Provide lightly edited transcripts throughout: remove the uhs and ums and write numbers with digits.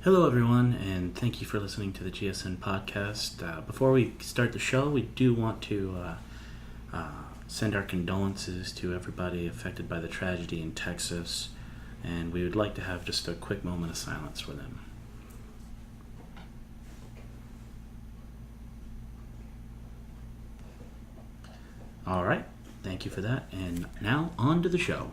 Hello, everyone, and thank you for listening to the GSN podcast. Before we start the show, we do want to send our condolences to everybody affected by the tragedy in Texas, and we would like to have just a quick moment of silence for them. All right, thank you for that, and now on to the show.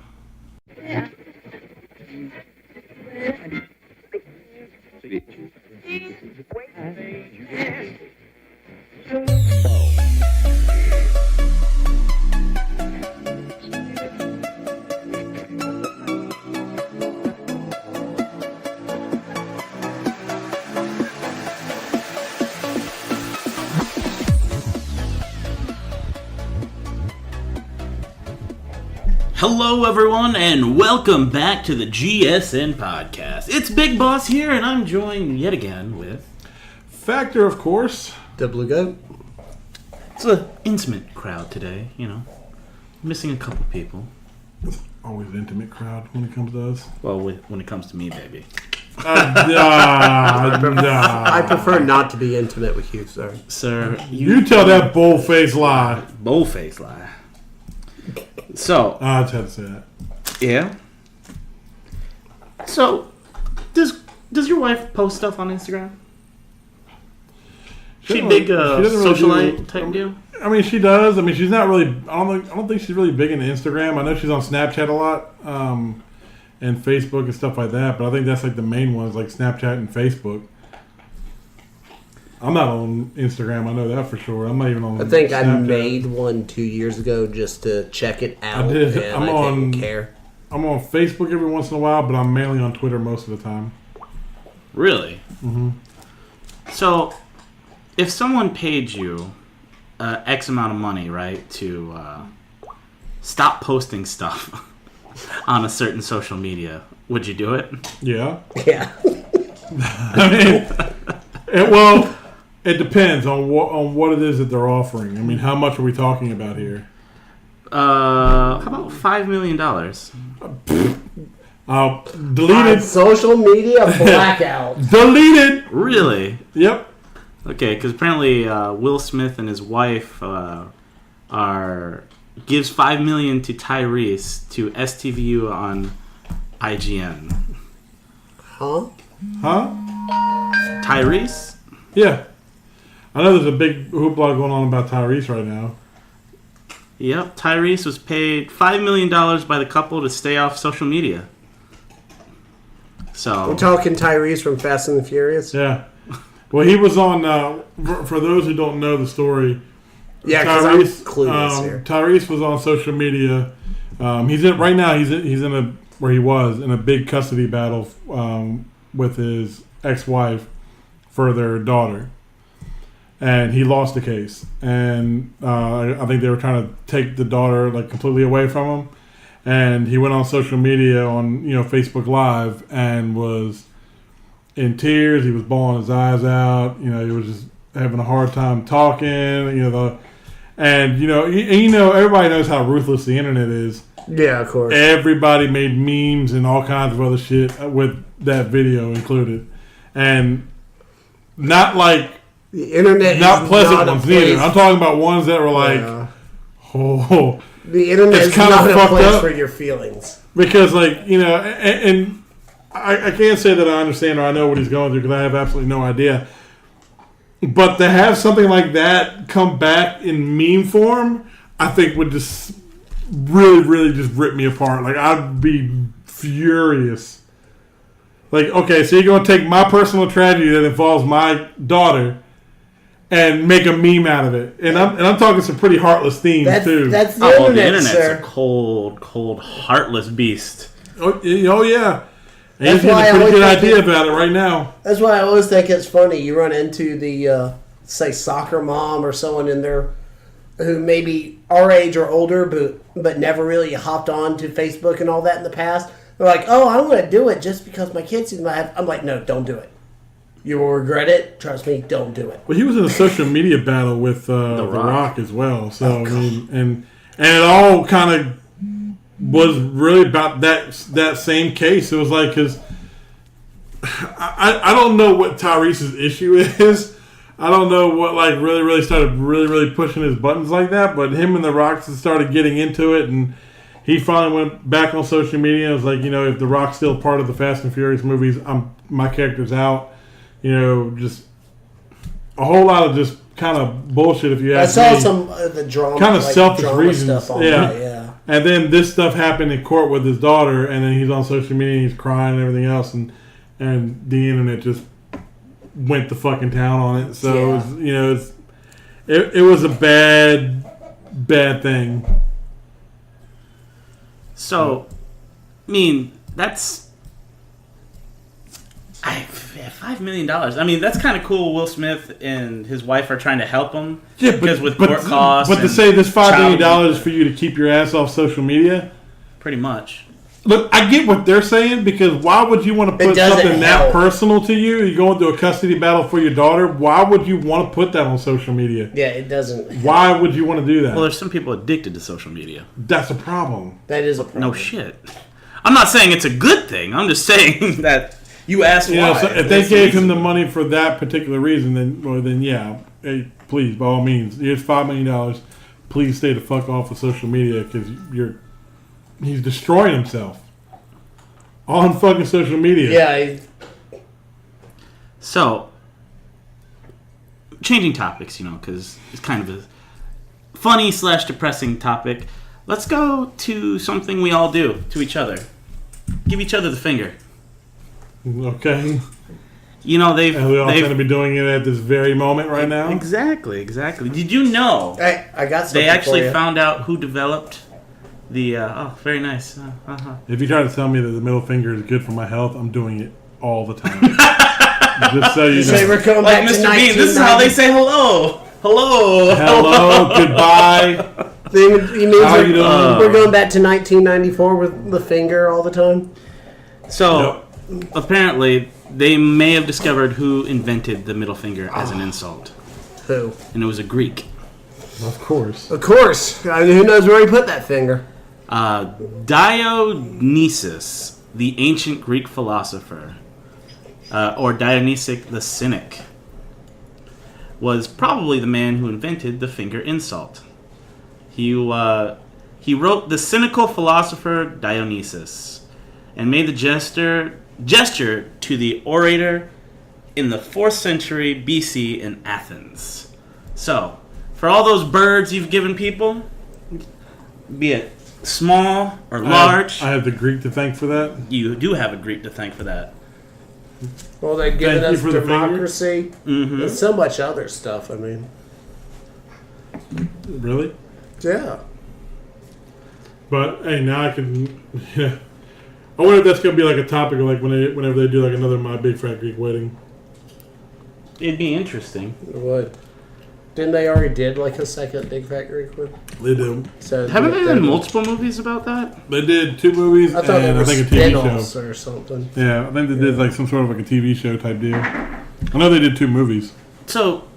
Hello, everyone, and welcome back to the GSN podcast. It's Big Boss here, and I'm joined yet again with Factor, of course. The Blue Goat. It's an intimate crowd today, missing a couple people. Always an intimate crowd when it comes to us. Well, when it comes to me, baby. I prefer not to be intimate with you, sir. Sir, you tell that bold-faced lie. Bold-faced lie. So, I just had to say that. Yeah. So, does your wife post stuff on Instagram? She big socialite type deal? I mean, she does. I mean, she's not really. I don't think she's really big into Instagram. I know she's on Snapchat a lot, and Facebook and stuff like that. But I think that's like the main ones, like Snapchat and Facebook. I'm not on Instagram. I know that for sure. I'm not even on. I think Snapchat. I made one 2 years ago just to check it out. I did. And I didn't care. I'm on Facebook every once in a while, but I'm mainly on Twitter most of the time. Really? Mm-hmm. So, if someone paid you X amount of money, right, to stop posting stuff on a certain social media, would you do it? Yeah. Yeah. I mean, it depends on what it is that they're offering. I mean, how much are we talking about here? How about $5 million? Deleted. Social media blackout. Deleted. Really? Yep. Okay, because apparently Will Smith and his wife gives $5 million to Tyrese to STVU on IGN. Huh? Tyrese? Yeah. I know there's a big hoopla going on about Tyrese right now. Yep, Tyrese was paid $5 million by the couple to stay off social media. So We're talking Tyrese from Fast and the Furious? Yeah. Well, he was on, for those who don't know the story, Yeah, because I'm clueless here. Tyrese was on social media. He's in a big custody battle with his ex-wife for their daughter. And he lost the case. And I think they were trying to take the daughter completely away from him. And he went on social media on Facebook Live and was in tears. He was bawling his eyes out. He was just having a hard time talking. Everybody knows how ruthless the internet is. Yeah, of course. Everybody made memes and all kinds of other shit with that video included, and not the internet. Not pleasant ones either. I'm talking about ones that were the internet is not a place for your feelings. Because and I can't say that I understand or I know what he's going through because I have absolutely no idea. But to have something like that come back in meme form, I think would just really, really just rip me apart. I'd be furious. Okay, so you're going to take my personal tragedy that involves my daughter and make a meme out of it. And I'm talking some pretty heartless themes, too. That's the internet, the internet's sir. a cold, heartless beast. Oh yeah. And he's getting a pretty good idea about it right now. That's why I always think it's funny. You run into the, say, soccer mom or someone in there who maybe our age or older, but never really hopped on to Facebook and all that in the past. They're like, oh, I'm going to do it just because my kids see my. I'm like, no, don't do it. You will regret it. Trust me, don't do it. Well, he was in a social media battle with The Rock as well. So I mean, and it all kind of was really about that same case. It was like because I don't know what Tyrese's issue is. I don't know what like really started really pushing his buttons like that. But him and The Rock started getting into it, and he finally went back on social media and was like, if The Rock's still part of the Fast and Furious movies, my character's out. Just a whole lot of just kind of bullshit. If you ask me, I saw some of the drama, kind of selfish reasons. Stuff on that, yeah. And then this stuff happened in court with his daughter, and then he's on social media and he's crying and everything else, and the internet just went to fucking town on it. So it was a bad thing. So, I mean, that's $5 million. I mean, that's kind of cool. Will Smith and his wife are trying to help him. Yeah, because with court costs. But to say this $5 million is for you to keep your ass off social media, pretty much. Look, I get what they're saying, because why would you want to put something that personal to you? You're going through a custody battle for your daughter. Why would you want to put that on social media? Yeah, it doesn't help. Why would you want to do that? Well, there's some people addicted to social media. That's a problem. That is a problem. No shit. I'm not saying it's a good thing. I'm just saying that you asked why. So if they gave him the money for that particular reason, then yeah, hey, please, by all means, here's $5 million. Please stay the fuck off of social media, because he's destroying himself on fucking social media. Yeah. So, changing topics, because it's kind of a funny / depressing topic. Let's go to something we all do to each other. Give each other the finger. Okay. And we all tend to be doing it at this very moment right now. Exactly. Did you know? I got something. They actually found out who developed the. Very nice. If you try to tell me that the middle finger is good for my health, I'm doing it all the time. Just so you know. So we're going back to Mr. Bean, this is how they say hello. Hello. Goodbye. You mean we're going back to 1994 with the finger all the time? So. Yep. Apparently, they may have discovered who invented the middle finger as an insult. Who? And it was a Greek. Of course. I mean, who knows where he put that finger? Dionysus, the ancient Greek philosopher, or Dionysic the Cynic, was probably the man who invented the finger insult. He wrote The Cynical Philosopher Dionysus, and made the gesture to the orator in the 4th century BC in Athens. So, for all those birds you've given people, be it small or large, I have the Greek to thank for that. You do have a Greek to thank for that. Well, they've given us democracy and so much other stuff. I mean, really? Yeah. But hey, now I can. Yeah. I wonder if that's gonna be like a topic, like whenever they do like another My Big Fat Greek Wedding. It'd be interesting. It would. Didn't they already did like a second Big Fat Greek Wedding? They do. So haven't they done multiple movies about that? They did 2 movies and I think a TV show or something. Yeah, I think they did like some sort of like a TV show type deal. I know they did 2 movies. So,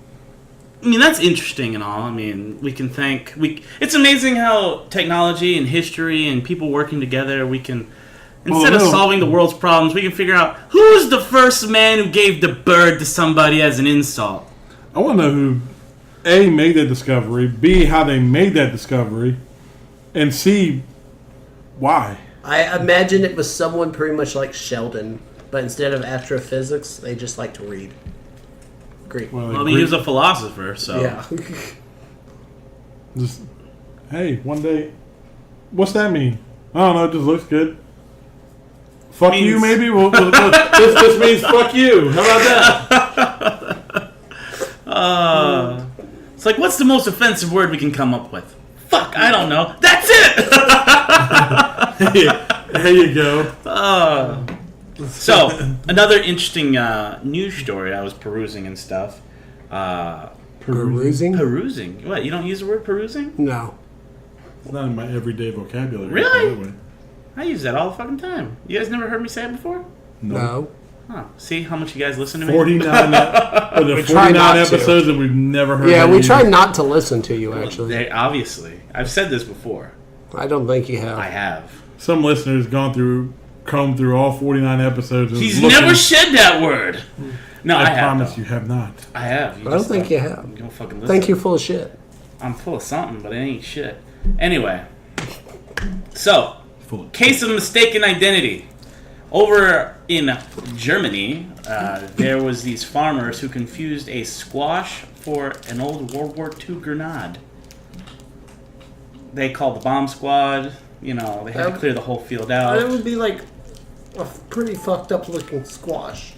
I mean, that's interesting and all. I mean, we can thank... It's amazing how technology and history and people working together, we can... Instead of solving the world's problems, we can figure out who's the first man who gave the bird to somebody as an insult. I want to know who, A, made that discovery, B, how they made that discovery, and C, why. I imagine it was someone pretty much like Sheldon, but instead of astrophysics, they just like to read Greek. Well, I mean, he was a philosopher, so... Yeah. Just, hey, one day, what's that mean? I don't know, it just looks good. Fuck you, maybe? This means fuck you. How about that? It's like, what's the most offensive word we can come up with? Fuck, I don't know. That's it! There you go. So, another interesting news story. I was perusing and stuff. Perusing? Perusing. What, you don't use the word perusing? No. It's not in my everyday vocabulary. Really? I use that all the fucking time. You guys never heard me say it before? No. Huh. See how much you guys listen to me? 49 episodes that we've never heard. Yeah, we try not to listen to you, actually. Obviously. I've said this before. I don't think you have. I have. Some listeners gone through combed through all 49 episodes. And He's never said that word. No, I have. promise though. you have not. I have. I don't think you have. You don't fucking listen. Think you're full of shit. I'm full of something, but it ain't shit. Anyway, so Full of case of mistaken identity. Over in Germany, there was these farmers who confused a squash for an old World War II grenade. They called the bomb squad. You know, they had to clear the whole field out. It would be like a pretty fucked up looking squash.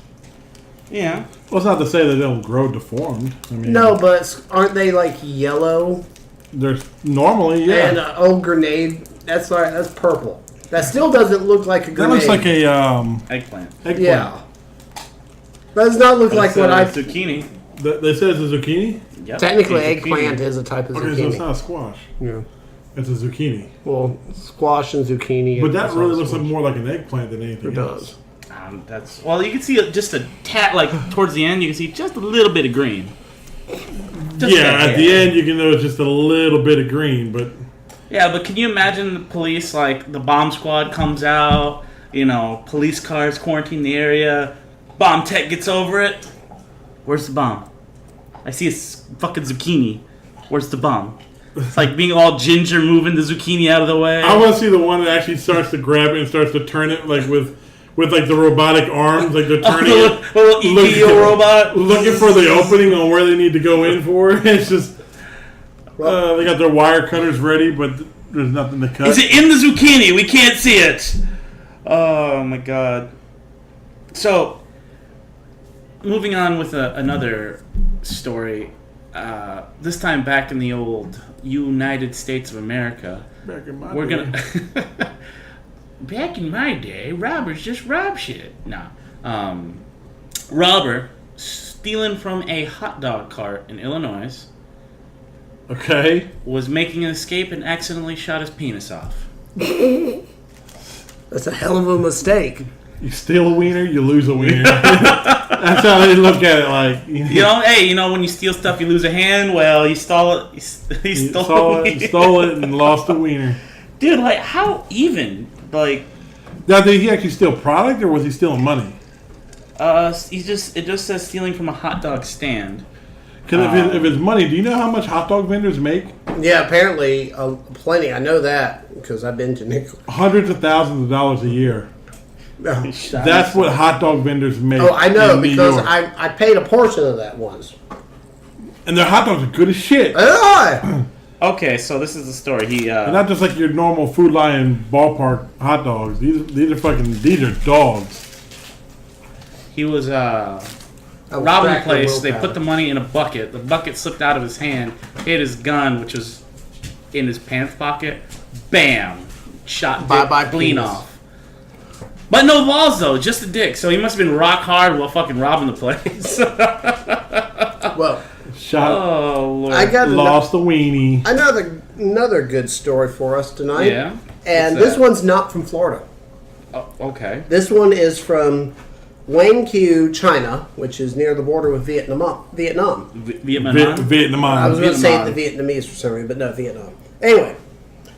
Yeah. Well, it's not to say that they don't grow deformed. I mean, No, but aren't they like yellow? There's normally, yeah. And an old grenade, that's purple. That still doesn't look like a That grenade. looks like a Eggplant. eggplant. Yeah. That does not look like what I... Zucchini. They said it's a zucchini? Yep. Technically, a zucchini. eggplant is a type of Okay, so it's zucchini. not a squash. Yeah. It's a zucchini. Well, squash and zucchini. But that it's really all looks like squash. more like an eggplant than anything It else. does. That's well. You can see just a tad, like towards the end. You can see just a little bit of green. Just Yeah, that at the end you can notice just a little bit of green, but Yeah, but can you imagine the police, like, the bomb squad comes out, you know, police cars quarantine the area, bomb tech gets over it. Where's the bomb? I see a fucking zucchini. Where's the bomb? It's like being all ginger, moving the zucchini out of the way. I want to see the one that actually starts to grab it and starts to turn it, like with like the robotic arms, like they're turning it. A little EPO robot. Looking for the opening on where they need to go in for. It's just, they got their wire cutters ready, but there's nothing to cut. Is it in the zucchini? We can't see it. Oh my god. So, moving on with another story. This time back in the old United States of America. Back in my We're day. gonna. Back in my day, robbers just rob shit. No. Robber stealing from a hot dog cart in Illinois Okay. was making an escape and accidentally shot his penis off. That's a hell of a mistake. You steal a wiener, you lose a wiener. That's how they look at it. Like, You know, hey, you know when you steal stuff, you lose a hand. Well, he stole it. He stole it. You stole it and lost a wiener. Dude, like, how even? Like, Now, did he actually steal product or was he stealing money? it just says stealing from a hot dog stand. Because if it's money, do you know how much hot dog vendors make? Yeah, apparently plenty. I know that because I've been to Nickel. Hundreds of thousands of dollars a year. Oh, That's what hot dog vendors make. I know in New because York. I paid a portion of that once. And their hot dogs are good as shit. Ah! Okay, so this is the story. They're not just like your normal Food Lion ballpark hot dogs. These are dogs. He was robbing the place. They put the money in a bucket. The bucket slipped out of his hand, hit his gun, which was in his pants pocket. Bam! Shot Bye-bye clean penis. off. But no balls though, just a dick. So he must have been rock hard while fucking robbing the place. Well, Shot, Oh Lord! I got lost a weenie. another good story for us tonight. Yeah? And What's this that? one's not from Florida. Oh, okay. This one is from Wangqiu, China, which is near the border with Vietnam. Vietnam. Vietnam. I was going to say Vietnam. the Vietnamese for some reason, but no, Vietnam. Anyway,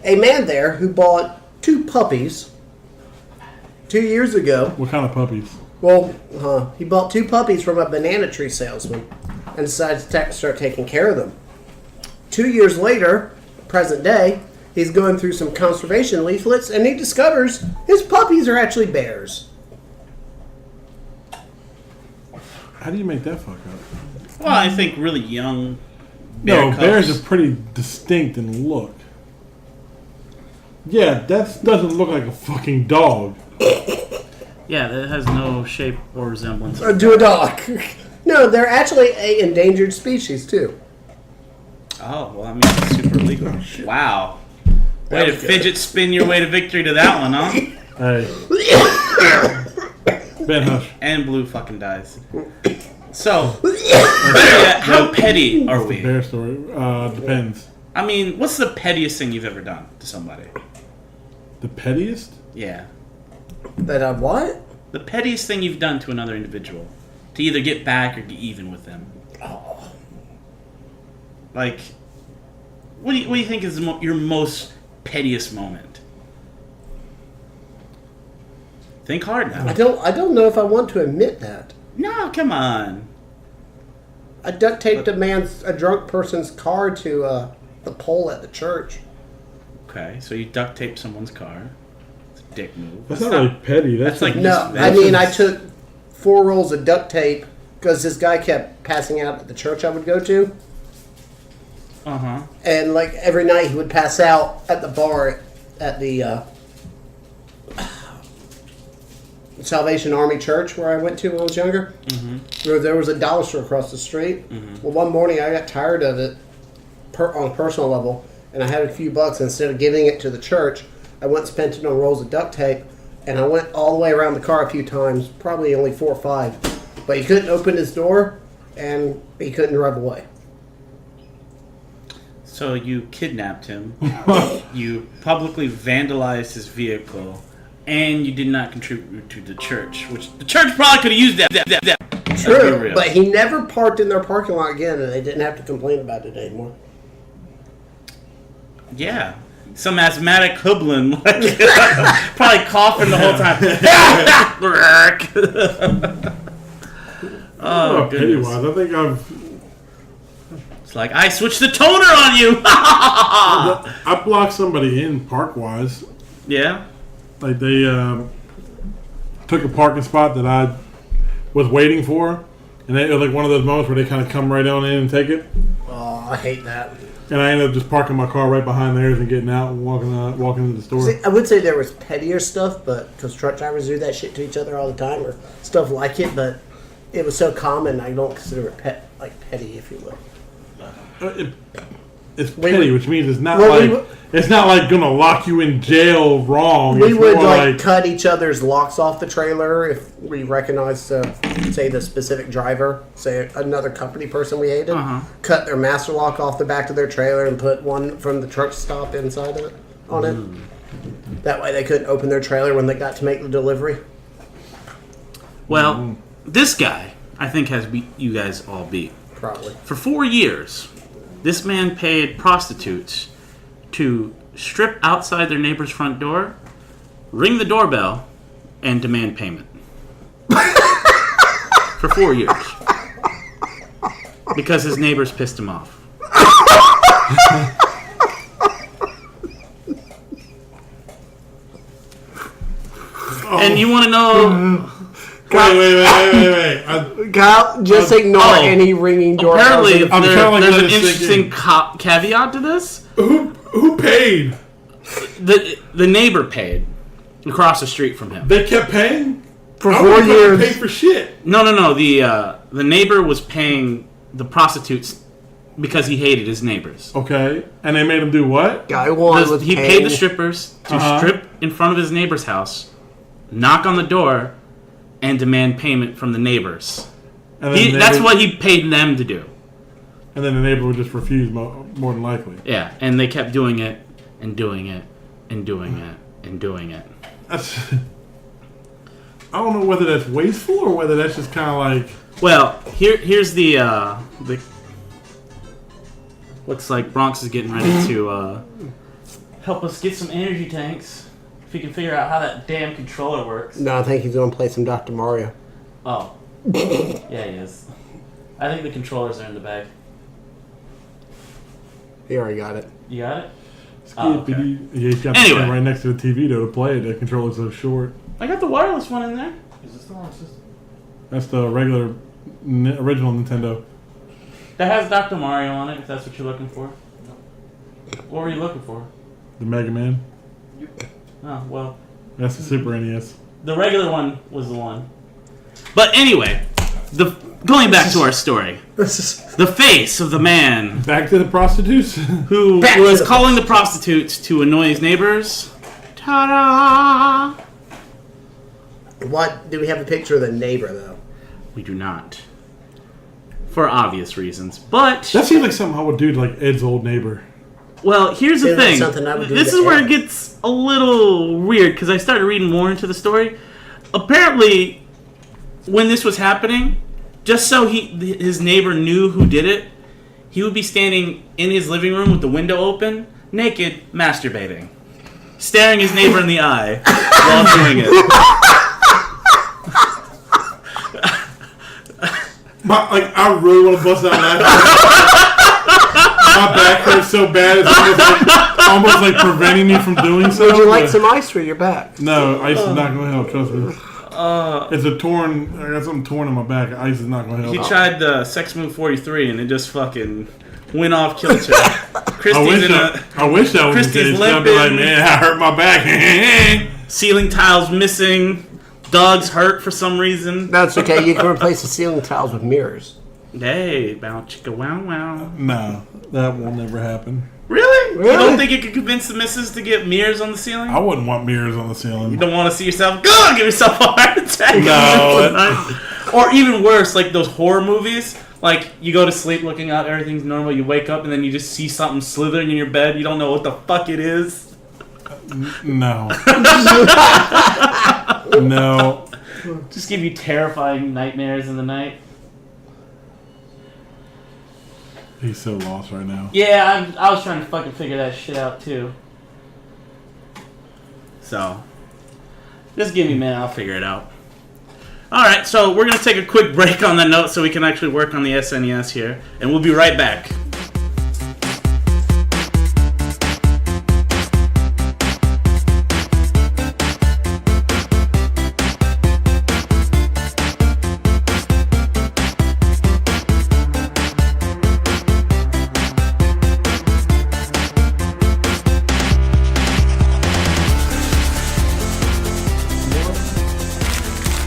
a man there who bought 2 puppies 2 years ago. What kind of puppies? Well, he bought 2 puppies from a banana tree salesman and decided to start taking care of them. 2 years later, present day, he's going through some conservation leaflets and he discovers his puppies are actually bears. How do you make that fuck up? Well, I think really young. Bear No, bears cubs. are pretty distinct in look. Yeah, that doesn't look like a fucking dog. Yeah, that has no shape or resemblance. To a dog. No, they're actually an endangered species, too. Oh, well, I mean, it's super legal. Wow. Way to was good. fidget spin your way to victory to that one, huh? Hey. Ben Hush. And blue fucking dies. So, yeah, how petty are we? Bear story. Depends. I mean, what's the pettiest thing you've ever done to somebody? The pettiest? Yeah. That I what? The pettiest thing you've done to another individual. To either get back or get even with them. Oh. Like, what do you think is your most pettiest moment? Think hard now. I don't know if I want to admit that. No, come on. I duct taped a drunk person's car to the pole at the church. Okay, so you duct tape someone's car. It's a dick move. That's not really petty. That's like No, I mean, I took 4 rolls of duct tape because this guy kept passing out at the church I would go to. Uh-huh. And, like, every night he would pass out at the bar at the Salvation Army Church where I went to when I was younger. Mm-hmm. Where there was a dollar store across the street. Mm-hmm. Well, one morning I got tired of it on a personal level, and I had a few bucks. Instead of giving it to the church, I went and spent it on rolls of duct tape, and I went all the way around the car a few times, probably only 4 or 5. But he couldn't open his door, and he couldn't drive away. So you kidnapped him, you publicly vandalized his vehicle, and you did not contribute to the church, which the church probably could have used that. True, but he never parked in their parking lot again, and they didn't have to complain about it anymore. Yeah. Some asthmatic hoodlum, like, probably coughing the whole time. Oh, goodness. Pennywise. I think I've... It's like, I switched the toner on you! I blocked somebody in Parkwise. Yeah? Like, they took a parking spot that I was waiting for. And it was like one of those moments where they kind of come right on in and take it. Oh, I hate that. And I ended up just parking my car right behind theirs and getting out and walking into the store. See, I would say there was pettier stuff, but because truck drivers do that shit to each other all the time, or stuff like it, but it was so common, I don't consider it petty, if you will. It's petty, which means it's not Well, it's not like gonna lock you in jail wrong. We It's would more like cut each other's locks off the trailer if we recognized, say, the specific driver, say another company person we hated. Cut their master lock off the back of their trailer and put one from the truck stop inside of it on it. That way they couldn't open their trailer when they got to make the delivery. Well, this guy, I think, has beat you guys all beat. Probably. For 4 years, this man paid prostitutes to strip outside their neighbor's front door, ring the doorbell, and demand payment. For 4 years. Because his neighbors pissed him off. And you want to know... Wait. Kyle, just ignore any ringing doorbells. Apparently, I'm there's an interesting caveat to this. Who paid? The neighbor paid across the street from him. They kept paying For 4 years. Pay for shit. No. The neighbor was paying the prostitutes because he hated his neighbors. Okay, and they made him do what? Guy one was He paid the strippers to strip in front of his neighbor's house, knock on the door, and demand payment from the neighbors. And then That's what he paid them to do. And then the neighbor would just refuse more than likely. Yeah, and they kept doing it, and doing it, and doing it, and doing it. That's... I don't know whether that's wasteful or whether that's just kind of like... Well, here's the looks like Bronx is getting ready to help us get some energy tanks. If we can figure out how that damn controller works. No, I think he's going to play some Dr. Mario. Oh. Yeah, he is. I think the controllers are in the bag. He already got it. You got it? Okay. Yeah, he's got the thing right next to the TV though to play it. The controller's so short. I got the wireless one in there. Is this the wrong system? That's the regular, original Nintendo. That has Dr. Mario on it, if that's what you're looking for. What were you looking for? The Mega Man. Oh, well. That's the Super NES. The regular one was the one. But anyway, going back to our story. The face of the man Back to the prostitutes. who was calling the prostitutes to annoy his neighbors. Ta-da! What? Do we have a picture of the neighbor, though? We do not. For obvious reasons. But, That seems like something I would do to like Ed's old neighbor. well, here's the Seems like thing. something I would do This to is where it Ed. gets a little weird, because I started reading more into the story. Apparently, when this was happening, just so his neighbor knew who did it, he would be standing in his living room with the window open, naked, masturbating. Staring his neighbor in the eye while doing it. I really want to bust out laughing. My back hurts so bad, it's almost like preventing me from doing so. Would you like some ice for your back? No, ice is not going to help, trust me. I got something torn in my back. Ice is not going to help. He tried the sex move 43 and it just fucking went off kilter. I wish that was the case. I'd be like, man, I hurt my back. Ceiling tiles missing. Dog's hurt for some reason. That's okay. You can replace the ceiling tiles with mirrors. Hey, bow chicka wow wow. No, that will never happen. Really? You don't think you could convince the missus to get mirrors on the ceiling? I wouldn't want mirrors on the ceiling. You don't want to see yourself, go give yourself a heart attack. No. Or even worse, like those horror movies. Like, you go to sleep looking out, everything's normal, you wake up, and then you just see something slithering in your bed. You don't know what the fuck it is. No. No. Just give you terrifying nightmares in the night. He's so lost right now. Yeah, I was trying to fucking figure that shit out, too. So, just give me a minute, I'll figure it out. Alright, so we're going to take a quick break on that note so we can actually work on the SNES here. And we'll be right back.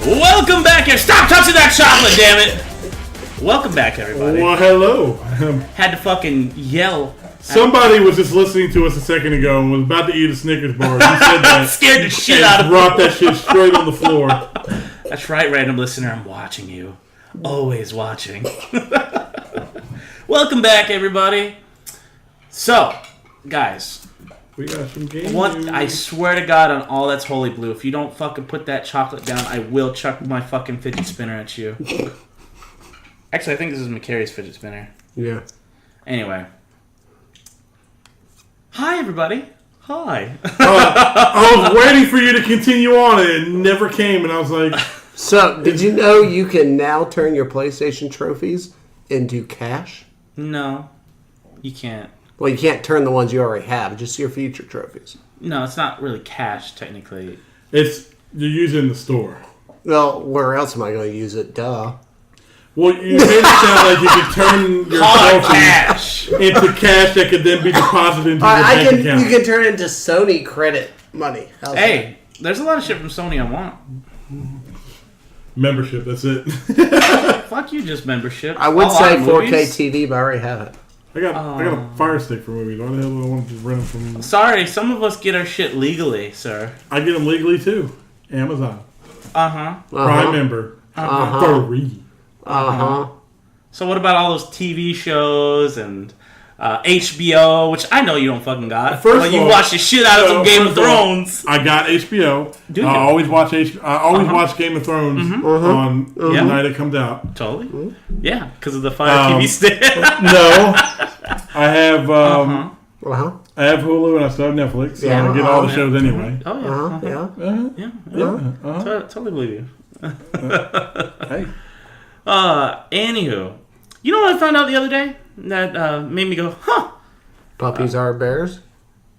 Welcome back here. Stop touching that chocolate, damn it. Welcome back, everybody. Well, hello. Had to fucking yell. Somebody was just listening to us a second ago and was about to eat a Snickers bar. You said that. Scared the shit out of me. Dropped that shit straight on the floor. That's right, random listener. I'm watching you. Always watching. Welcome back, everybody. So, guys. We got some games. I swear to God on all that's holy blue, if you don't fucking put that chocolate down, I will chuck my fucking fidget spinner at you. Actually, I think this is McCary's fidget spinner. Yeah. Anyway. Hi, everybody. Hi. I was waiting for you to continue on and it never came, and I was like... So, did you know you can now turn your PlayStation trophies into cash? No, you can't. Well, you can't turn the ones you already have, just your future trophies. No, it's not really cash, technically. You're using it in the store. Well, where else am I going to use it? Duh. Well, you made it sound like you could turn your cash into cash that could then be deposited into your bank account. You can turn it into Sony credit money. Hey, there's a lot of shit from Sony I want. Membership, that's it. Fuck you, just membership. I would say 4K movies. TV, but I already have it. I got a Fire Stick for movies. Why the hell do I want to just rent them from... Sorry, some of us get our shit legally, sir. I get them legally, too. Amazon. Uh-huh. Prime member. Free. So what about all those TV shows and HBO, which I know you don't fucking got. First of you all, watch the shit out of some Game of Thrones. I got HBO. Do you? I always watch watch Game of Thrones on the night it comes out. Totally. Yeah, because of the Fire TV stick. No. I have I have Hulu and I still have Netflix, so I get all the shows anyway. Oh yeah. Totally believe you. Hey. Anywho, you know what I found out the other day that made me go, huh? Puppies are bears?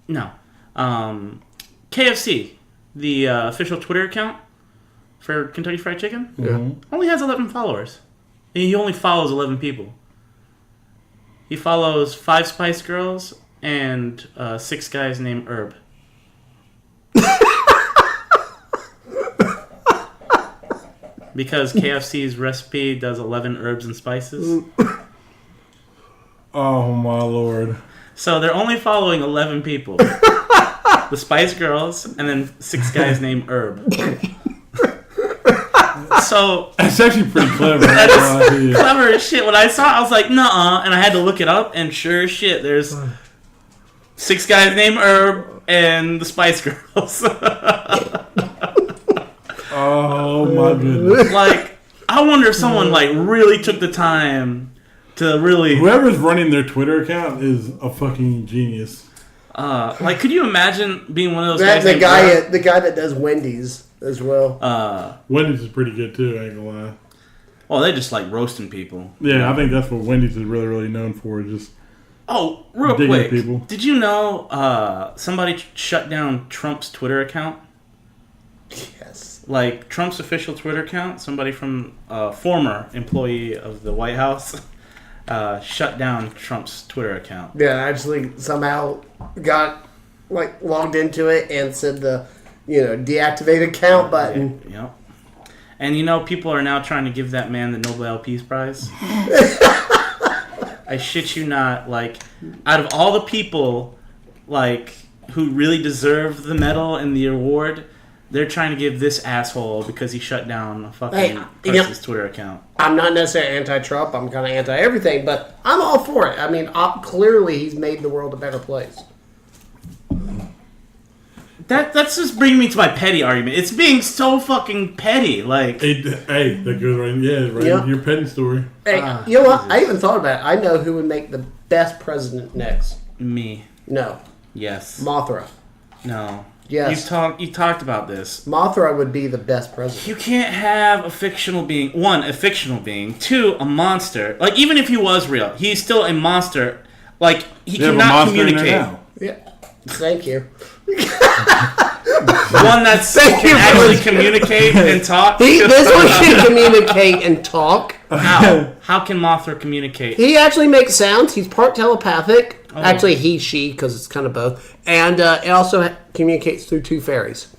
No. KFC, the official Twitter account for Kentucky Fried Chicken, only has 11 followers. And he only follows 11 people. He follows 5 Spice Girls and 6 guys named Herb. Because KFC's recipe does 11 herbs and spices. Oh my lord. So they're only following 11 people. The Spice Girls and then 6 guys named Herb. So that's actually pretty clever. That is clever as shit. When I saw it, I was like, nuh-uh. And I had to look it up, and sure as shit, there's 6 guys named Herb and the Spice Girls. Oh my goodness. Like, I wonder if someone like really took the time to really... Whoever's running their Twitter account is a fucking genius. Like, could you imagine being one of those guys? The guy that does Wendy's as well. Wendy's is pretty good too, I ain't gonna lie. Oh, they just like roasting people. Yeah, I think that's what Wendy's is really, really known for. Just real digging quick. people. Did you know somebody shut down Trump's Twitter account? Yes. Like Trump's official Twitter account, somebody from former employee of the White House shut down Trump's Twitter account. Yeah, actually somehow got logged into it and said the deactivate account button. Yeah. And people are now trying to give that man the Nobel Peace Prize. I shit you not. Like, out of all the people, who really deserve the medal and the award, they're trying to give this asshole because he shut down a fucking person's Twitter account. I'm not necessarily anti-Trump. I'm kind of anti-everything, but I'm all for it. I mean, clearly he's made the world a better place. That's just bringing me to my petty argument. It's being so fucking petty. Like, hey, that goes right into your petty story. Hey, you know what? I even thought about it. I know who would make the best president next. Me. No. Yes. Mothra. No. Yes. You talked about this. Mothra would be the best president. You can't have a fictional being. One, a fictional being. Two, a monster. Like, even if he was real, he's still a monster. Like, he cannot communicate. Yeah. Thank you. One that can actually communicate and talk. This one can communicate and talk. How? How can Mothra communicate? He actually makes sounds. He's part telepathic. Oh. Actually, he, she, because it's kind of both. And it also communicates through two fairies.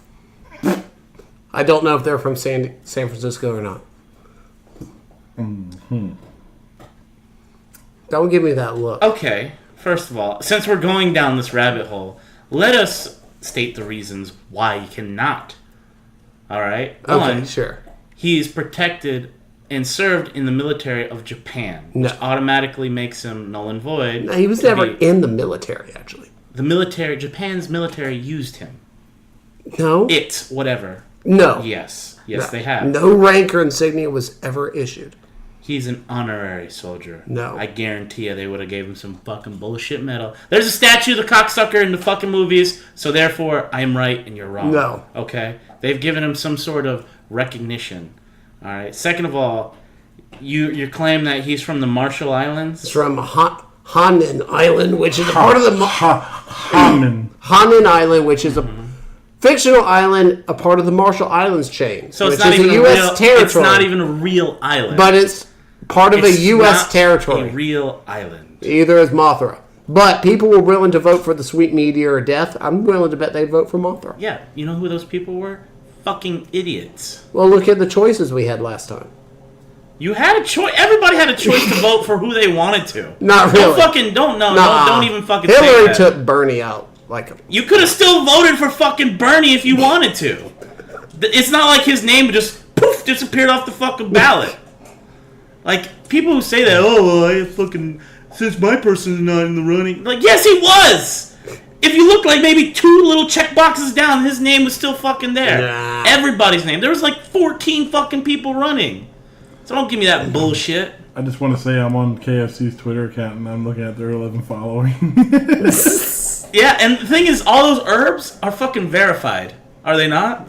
I don't know if they're from San Francisco or not. Mm-hmm. Don't give me that look. Okay, first of all, since we're going down this rabbit hole, let us state the reasons why he cannot. All right? Okay, sure. He's protected and served in the military of Japan, which automatically makes him null and void. No, he was never in the military, actually. Japan's military used him. No. Whatever. No. Yes, no. They have. No rank or insignia was ever issued. He's an honorary soldier. No. I guarantee you they would have gave him some fucking bullshit medal. There's a statue of the cocksucker in the fucking movies, so therefore I'm right and you're wrong. No. Okay? They've given him some sort of recognition. All right? Second of all, you claim that he's from the Marshall Islands? It's from Hainan Island, which is a part of the... Hainan Island, which is a fictional island, a part of the Marshall Islands chain. So it's not even a U.S. territory. It's not even a real island. But it's part of a U.S. territory. A real island. Either is Mothra. But people were willing to vote for the sweet meteor or death. I'm willing to bet they'd vote for Mothra. Yeah. You know who those people were? Fucking idiots. Well, look at the choices we had last time. You had a choice. Everybody had a choice to vote for who they wanted to. Not really. Don't even fucking say Hillary that. took Bernie out. You could have still voted for fucking Bernie if you wanted to. It's not like his name just poof disappeared off the fucking ballot. Like, people who say that, since my person's not in the running. Like, yes, he was! If you look like maybe 2 little check boxes down, his name was still fucking there. Nah. Everybody's name. There was 14 fucking people running. So don't give me that bullshit. I just want to say I'm on KFC's Twitter account and I'm looking at their 11 following. Yeah, and the thing is, all those herbs are fucking verified. Are they not?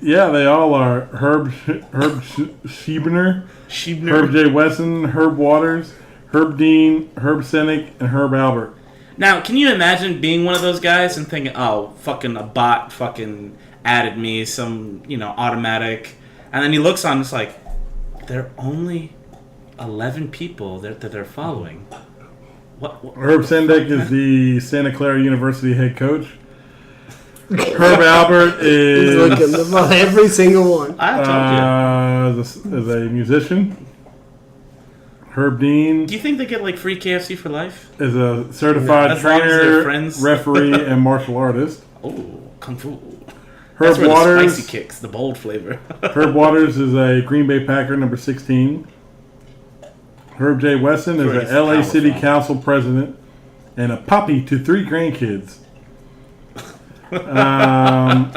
Yeah, they all are. Herb Scheibner, Herb J. Wesson, Herb Waters, Herb Dean, Herb Senick, and Herb Albert. Now, can you imagine being one of those guys and thinking, oh, fucking a bot fucking added me, some, automatic. And then he looks on, it's like, there are only 11 people that they're following. What? Herb Sendek is the Santa Clara University head coach. Herb Albert is... He's looking at every single one. I told you. Is a musician. Herb Dean... Do you think they get, free KFC for life? Is a certified trainer, referee, and martial artist. Oh, Kung Fu. Herb Waters... the spicy kicks, the bold flavor. Herb Waters is a Green Bay Packer, number 16. Herb J. Wesson is an LA City Council president and a puppy to 3 grandkids. Herb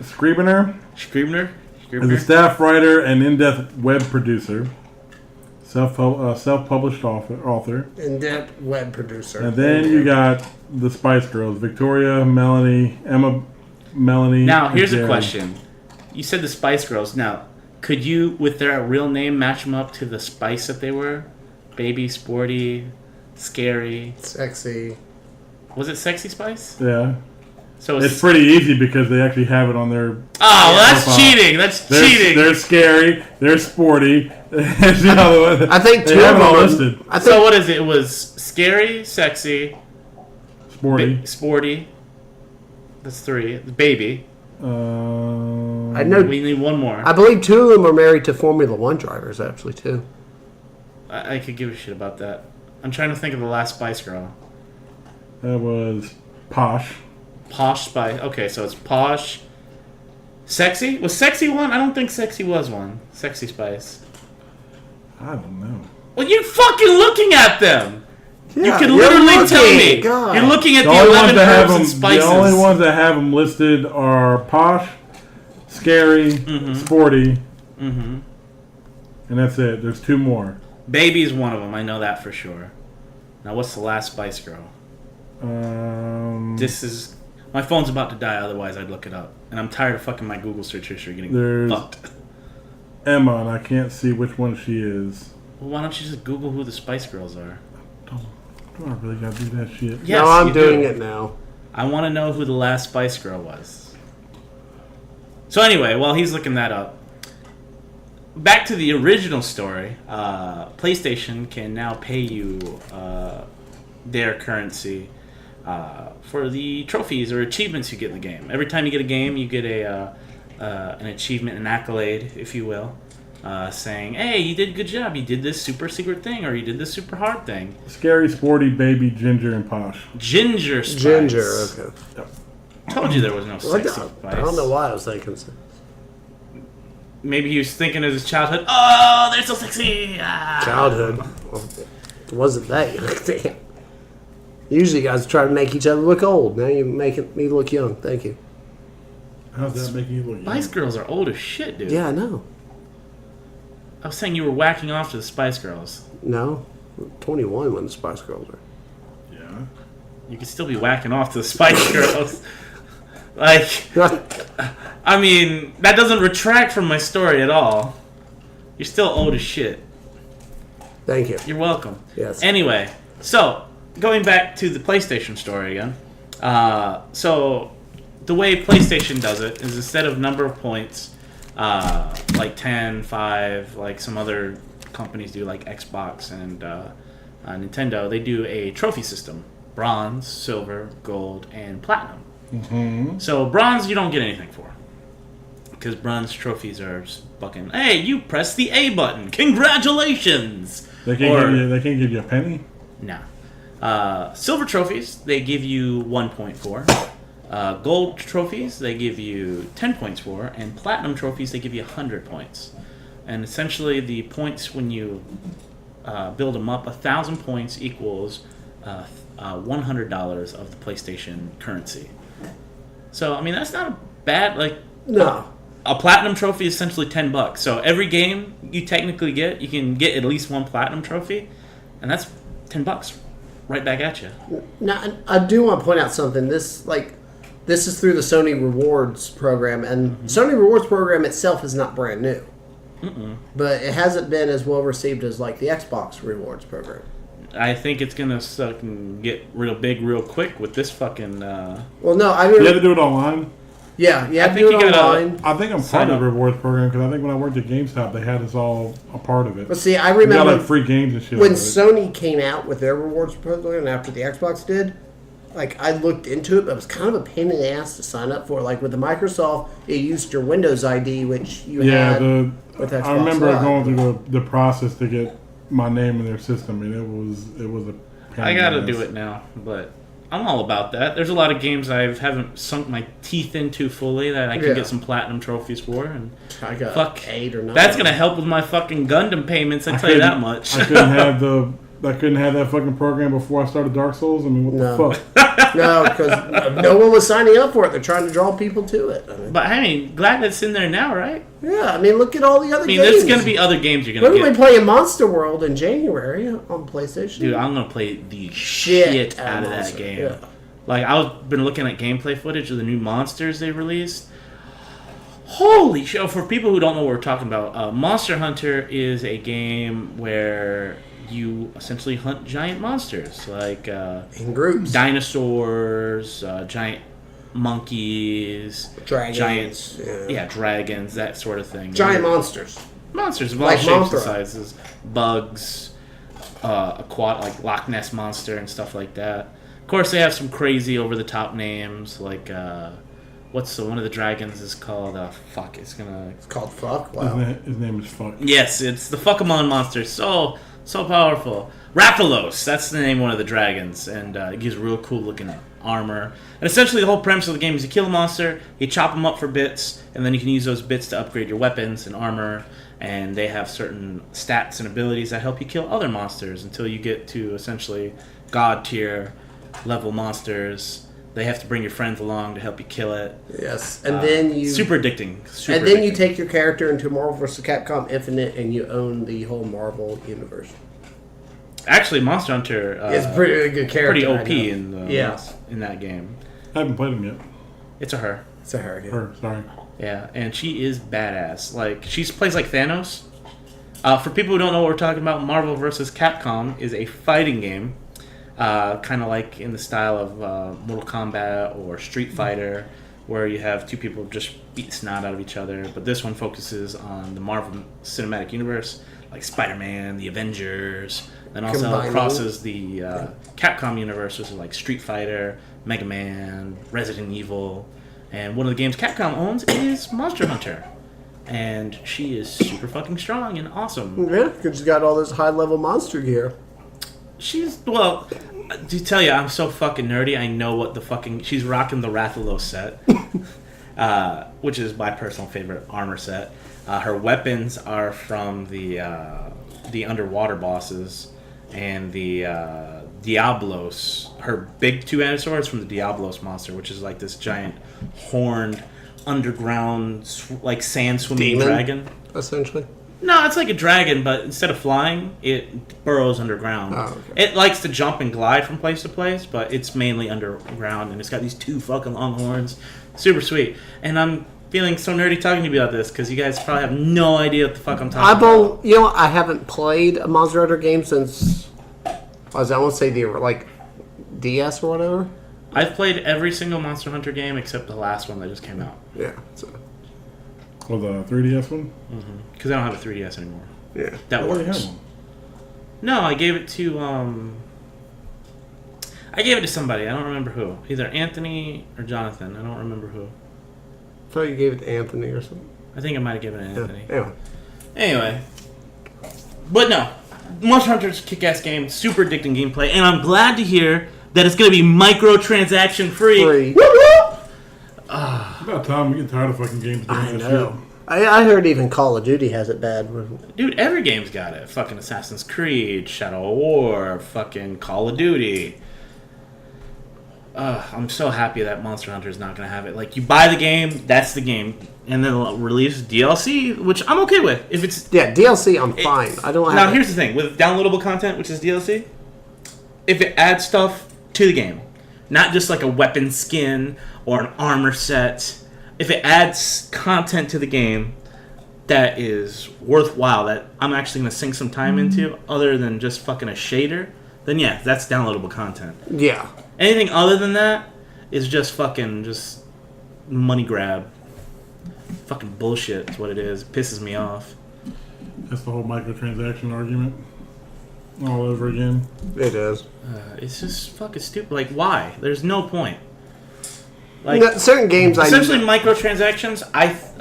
Scheibner is a staff writer and in-depth web producer, self-published author. In-depth web producer. And then you got the Spice Girls: Victoria, Melanie, Emma, Melanie. Now, here's and a question. You said the Spice Girls. Now, Could you, with their real name, match them up to the spice that they were? Baby, sporty, scary. Sexy. Was it Sexy Spice? Yeah. So It's pretty easy because they actually have it on their. Oh, well, that's profile. cheating. That's cheating. They're scary. They're sporty. I think they two have of it all them. listed. I think So what is it? It was scary, sexy, Sporty. sporty. That's 3. Baby. I know. We need one more. I believe 2 of them are married to Formula One drivers, actually, too. I could give a shit about that. I'm trying to think of the last Spice Girl. That was Posh. Posh Spice. Okay, so it's Posh. Sexy? Was Sexy one? I don't think Sexy was one. Sexy Spice. I don't know. Well, you're fucking looking at them. You Yeah, can you're literally tell looking. me. God. You're looking at The the only 11 ones that have herbs and them. spices. The only ones that have them listed are Posh, Scary, Sporty, and that's it. There's 2 more. Baby's one of them. I know that for sure. Now, what's the last Spice Girl? This is... My phone's about to die, otherwise I'd look it up. And I'm tired of fucking my Google search history getting There's- fucked. Emma, and I can't see which one she is. Well, why don't you just Google who the Spice Girls are? Do I really gotta do that shit? Yes, no, I'm you doing do. it now. I want to know who the last Spice Girl was. So anyway, while he's looking that up, back to the original story. PlayStation can now pay you their currency for the trophies or achievements you get in the game. Every time you get a game, you get an achievement, an accolade, if you will, saying, "Hey, you did a good job. You did this super secret thing, or you did this super hard thing." Scary, Sporty, Baby, Ginger, and Posh. Ginger Spice. Ginger, okay. Told you there was no I sexy don't, spice. I don't know why I was thinking. Maybe he was thinking of his childhood. Oh, they're so sexy. Ah. Childhood. Well, it wasn't that young. Damn. Usually guys try to make each other look old. Now you're making me look young. Thank you. How's that making you look? Spice Girls are old as shit, dude. Yeah, I know. I was saying you were whacking off to the Spice Girls. No. 21 when the Spice Girls were. Yeah. You could still be whacking off to the Spice Girls. Like, I mean, that doesn't retract from my story at all. You're still old as shit. Thank you. You're welcome. Yes. Anyway, so going back to the PlayStation story again. So the way PlayStation does it is instead of number of points, like 10, 5, like some other companies do, like Xbox and Nintendo, they do a trophy system: bronze, silver, gold, and platinum. Mm-hmm. So bronze you don't get anything for, because bronze trophies are fucking, hey, you press the A button, congratulations. They can't give you a penny. No. Silver trophies they give you 1 point for. Gold trophies they give you 10 points for, and platinum trophies they give you 100 points. And essentially the points when you build them up, 1,000 points equals $100 of the PlayStation currency. So I mean that's not a bad, like, No. a platinum trophy is essentially $10. So every game you technically get, you can get at least one platinum trophy, and that's $10 right back at you. Now, I do want to point out something. This is through the Sony Rewards program, and Sony Rewards program itself is not brand new. But it hasn't been as well received as like the Xbox Rewards program. I think it's gonna suck and get real big real quick with this fucking. Well, no, I mean, You have to do it online. yeah, you have I to do think it you gotta- online. I think I'm Sign part of up. the rewards program because I think when I worked at GameStop, they had us all a part of it. But see, I We got remember like free games and shit. when out of it. Sony came out with their rewards program after the Xbox did. Like, I looked into it, but it was kind of a pain in the ass to sign up for. Like with the Microsoft, it used your Windows ID, which you had with Xbox I remember Live. going through the process to get my name in their system, and it was a. Pain I gotta in the do ass. it now, but I'm all about that. There's a lot of games I haven't sunk my teeth into fully that I can Yeah. get some platinum trophies for, and I got fuck, 8 or 9. that's gonna help with my fucking Gundam payments. I tell you that much. I couldn't have that fucking program before I started Dark Souls. I mean, what No. the fuck? No, because no one was signing up for it. They're trying to draw people to it. I mean, But I mean, glad it's in there now, right? yeah, I mean, look at all the other I mean, games. there's gonna be other games you're We're gonna going to get. be playing Monster World in January on PlayStation. Dude, I'm gonna play the Shit shit out of that Monster, game. yeah. Like, I've been looking at gameplay footage of the new monsters they released. Holy shit! For people who don't know what we're talking about, Monster Hunter is a game where you essentially hunt giant monsters, like In groups. dinosaurs, giant monkeys, Dragons. giants, Yeah. dragons, that sort of thing. Giant monsters. Monsters of all Like shapes and Mothra. sizes, bugs, like Loch Ness monster and stuff like that. Of course, they have some crazy over-the-top names, like one of the dragons is called? It's called Fuck. Wow. His name is Fuck. Yes, it's the Fuckamon monster. So powerful. Rathalos, that's the name of one of the dragons, and it gives real cool looking armor. And essentially the whole premise of the game is you kill a monster, you chop them up for bits, and then you can use those bits to upgrade your weapons and armor, and they have certain stats and abilities that help you kill other monsters until you get to essentially god tier level monsters. They have to bring your friends along to help you kill it. Yes, and then you super addicting. and then you take your character into Marvel vs. Capcom Infinite, and you own the whole Marvel universe. Actually, Monster Hunter It's pretty good character. pretty OP Yeah. in that game. I haven't played him yet. It's a her. It's a hurricane. Her, sorry. Yeah, and she is badass. Like, she plays like Thanos. For people who don't know what we're talking about, Marvel vs. Capcom is a fighting game, kind of like in the style of Mortal Kombat or Street Fighter, where you have two people just beat the snot out of each other. But this one focuses on the Marvel Cinematic Universe, like Spider-Man, the Avengers, and also Combining. crosses the Capcom universe, which is like Street Fighter, Mega Man, Resident Evil. And one of the games Capcom owns is Monster Hunter. And she is super fucking strong and awesome. Yeah, because she's got all this high-level monster gear. To tell you, I'm so fucking nerdy, I know what the fucking... She's rocking the Rathalos set, which is my personal favorite armor set. Her weapons are from the underwater bosses and the Diablos. Her big two-handed sword is from the Diablos monster, which is like this giant horned underground like sand swimming Demon? dragon. Essentially. No, it's like a dragon, but instead of flying, it burrows underground. Oh, okay. It likes to jump and glide from place to place, but it's mainly underground, and it's got these two fucking long horns. Super sweet. And I'm feeling so nerdy talking to you about this, because you guys probably have no idea what the fuck I'm talking about. I haven't played a Monster Hunter game since, I want to say the, like, DS or whatever. I've played every single Monster Hunter game except the last one that just came out. Yeah. So, Oh, the 3DS one? Because I don't have a 3DS anymore. yeah. That I already works. have one. No, I gave it to somebody. I don't remember who. Either Anthony or Jonathan. I don't remember who. I thought you gave it to Anthony or something. I think I might have given it to Anthony. Yeah. Anyway. But no. Monster Hunter's a kick-ass game. Super addicting gameplay. And I'm glad to hear that it's going to be microtransaction free. Free. About time we get tired of fucking games doing I that know. I heard even Call of Duty has it bad. Dude, every game's got it. Fucking Assassin's Creed, Shadow of War, fucking Call of Duty. I'm so happy that Monster Hunter is not going to have it. Like, you buy the game, that's the game. And then they'll release DLC, which I'm okay with. If it's... Yeah, DLC, I'm fine. I don't have. Now, here's the thing. With downloadable content, which is DLC, if it adds stuff to the game, not just like a weapon skin or an armor set, if it adds content to the game that is worthwhile, that I'm actually going to sink some time into, other than just fucking a shader, then yeah, that's downloadable content. Yeah. Anything other than that is just fucking just money grab. Fucking bullshit is what it is. It pisses me off. That's the whole microtransaction argument. All over again. It is. It's just fucking stupid. Like, why? There's no point. Like, No, certain games essentially, microtransactions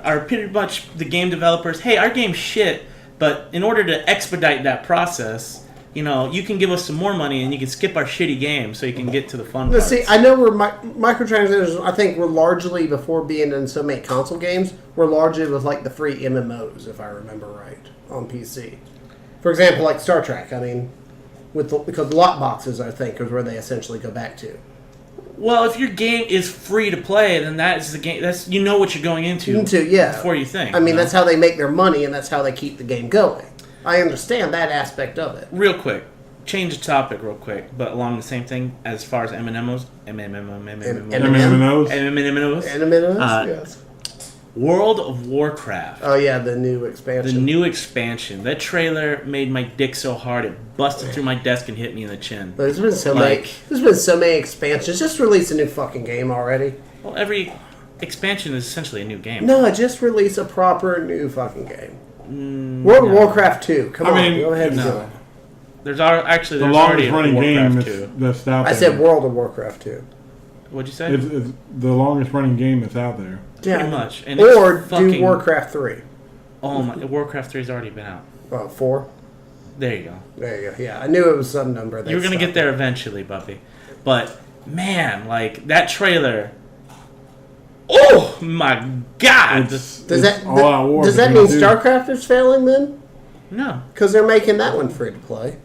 are pretty much the game developers. Hey, our game's shit, but in order to expedite that process, you know, you can give us some more money and you can skip our shitty game so you can get to the fun parts. See, I know we're microtransactions. I think we're largely, before being in so many console games, we're largely with like the free MMOs, if I remember right, on PC. For example, like Star Trek. I mean, because lot boxes, I think, is where they essentially go back to. Well, if your game is free to play, then that's the game. That's, you know what you're going into before you think. I mean, you know? that's how they make their money, and that's how they keep the game going. I understand that aspect of it. Real quick, change the topic real quick, but along the same thing as far as MMOs. MMOs? MMOs, MMOs. yes. World of Warcraft. Oh yeah, the new expansion. The new expansion. That trailer made my dick so hard it busted through my desk and hit me in the chin. There's been so many expansions. Just release a new fucking game already. Well, every expansion is essentially a new game. No, just release a proper new fucking game. World of Warcraft 2. Come on, go ahead and do it. There's already longest running game Warcraft 2. that's out there. I said World of Warcraft 2. What'd you say? It's the longest running game that's out there. Yeah, pretty much. And or do Warcraft 3. Oh my! Warcraft 3's already been out. Oh, 4? There you go. There you go. Yeah, I knew it was some number. You were gonna get there eventually, Buffy. But man, like that trailer. Oh my God! Does that mean StarCraft is failing then? No, because they're making that one free to play.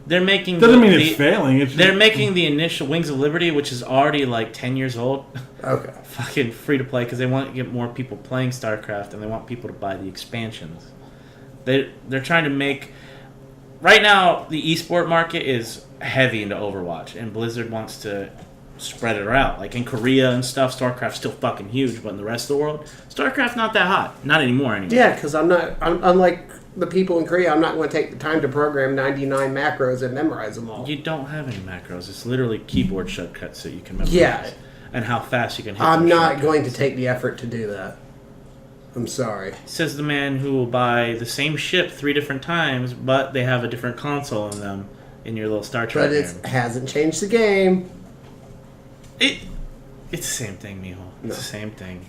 They're making. Doesn't mean it's failing. They're making the initial Wings of Liberty, which is already like 10 years old. Okay. Fucking free to play because they want to get more people playing StarCraft and they want people to buy the expansions. They're trying to make. Right now, the esport market is heavy into Overwatch, and Blizzard wants to spread it out. Like in Korea and stuff, StarCraft's still fucking huge, but in the rest of the world, StarCraft's not that hot. Not anymore, anyway. Yeah, because I'm unlike the people in Korea, I'm not going to take the time to program 99 macros and memorize them all. You don't have any macros. It's literally keyboard shortcuts that you can memorize. Yeah. And how fast you can hit I'm not going to take the effort to do that. I'm sorry. Says the man who will buy the same ship 3 different times, but they have a different console in them in your little Star Trek game. But it hasn't changed the game. It's the same thing, Mijo. It's the same thing.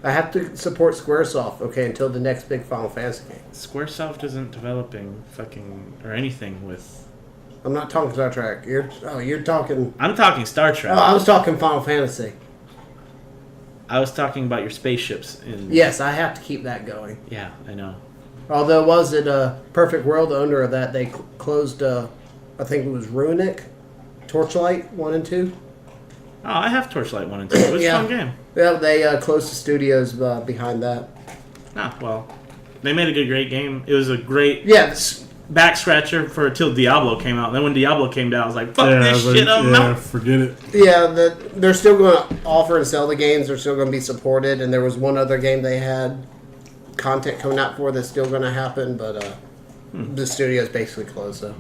I have to support Squaresoft, okay, until the next big Final Fantasy game. Squaresoft isn't developing fucking or anything with. I'm not talking Star Trek. You're talking. I'm talking Star Trek. Oh, I was talking Final Fantasy. I was talking about your spaceships. Yes, I have to keep that going. Yeah, I know. Although, was it a Perfect World owner of that? They closed. I think it was Runic, Torchlight 1 and 2. Oh, I have Torchlight 1 and 2. It was a fun game. Yeah, they closed the studios behind that. Ah, well, they made a great game. It was a great back scratcher for till Diablo came out. And then when Diablo came out, I was like, "Fuck this shit, I'm out." Forget it. Yeah, they're still going to offer and sell the games. They're still going to be supported. And there was one other game they had content coming out for that's still going to happen, but the studio's basically closed. So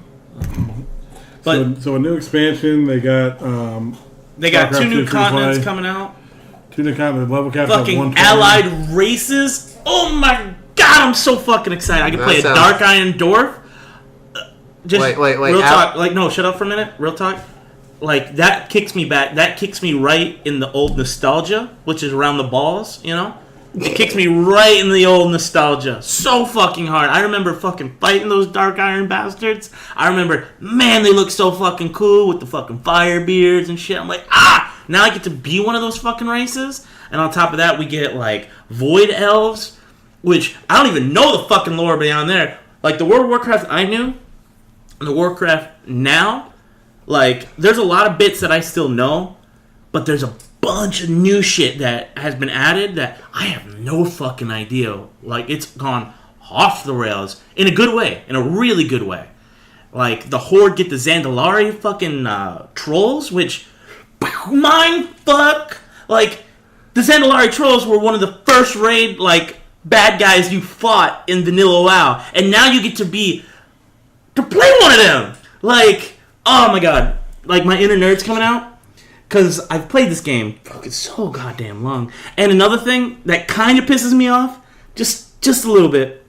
a new expansion. They got. They got 2 new continents coming out. 2 new continents, level caps fucking allied races. Oh my God, I'm so fucking excited. I can play a Dark Iron Dwarf. Wait. Real talk. Like, no, shut up for a minute. Real talk. Like, that kicks me back. That kicks me right in the old nostalgia, which is around the balls, you know? It kicks me right in the old nostalgia. So fucking hard. I remember fucking fighting those Dark Iron bastards. I remember, man, they look so fucking cool with the fucking fire beards and shit. I'm like, now I get to be one of those fucking races. And on top of that, we get, like, Void Elves, which I don't even know the fucking lore beyond there. Like, the World of Warcraft I knew, and the Warcraft now, like, there's a lot of bits that I still know, but there's a bunch of new shit that has been added that I have no fucking idea. Like, it's gone off the rails in a good way, in a really good way. Like, the Horde get the Zandalari fucking trolls, which, mind fuck. Like, the Zandalari trolls were one of the first raid, like, bad guys you fought in Vanilla WoW, and now you get to play one of them. Like, oh my God. Like, my inner nerd's coming out. Because I've played this game fucking so goddamn long. And another thing that kind of pisses me off, just a little bit,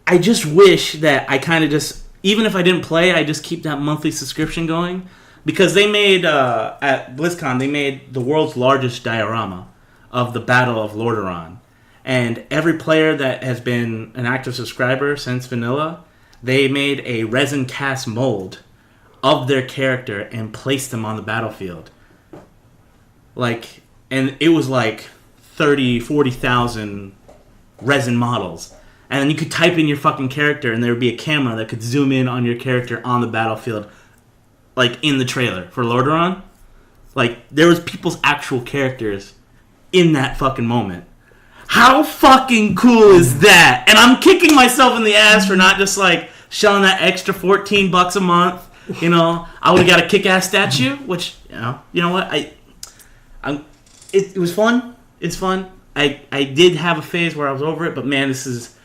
I just wish that I kind of just, even if I didn't play, I just keep that monthly subscription going. Because they made, at BlizzCon, they made the world's largest diorama of the Battle of Lordaeron. And every player that has been an active subscriber since Vanilla, they made a resin cast mold of their character and placed them on the battlefield. Like, and it was like 40,000 resin models. And then you could type in your fucking character and there would be a camera that could zoom in on your character on the battlefield, like in the trailer for Lordaeron. Like, there was people's actual characters in that fucking moment. How fucking cool is that? And I'm kicking myself in the ass for not just like shelling that extra $14 a month. You know, I would have got a kick-ass statue, which, you know what, it was fun. is fun. I did have a phase where I was over it, but man, it's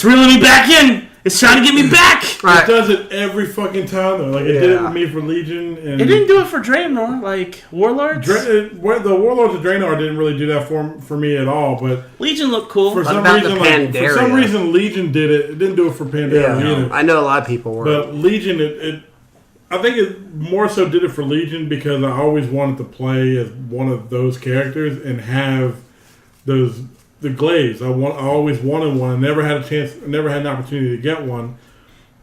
reeling me back in. It's trying to get me back. Right. It does it every fucking time though. Like it did it with me for Legion, and it didn't do it for Draenor. Like Warlords. The Warlords of Draenor didn't really do that for me at all. But Legion looked cool. For some reason, Legion did it. It didn't do it for Pandaria either. I know a lot of people were. But Legion, I think it more so did it for Legion because I always wanted to play as one of those characters and have the glaives. I always wanted one. I never had an opportunity to get one.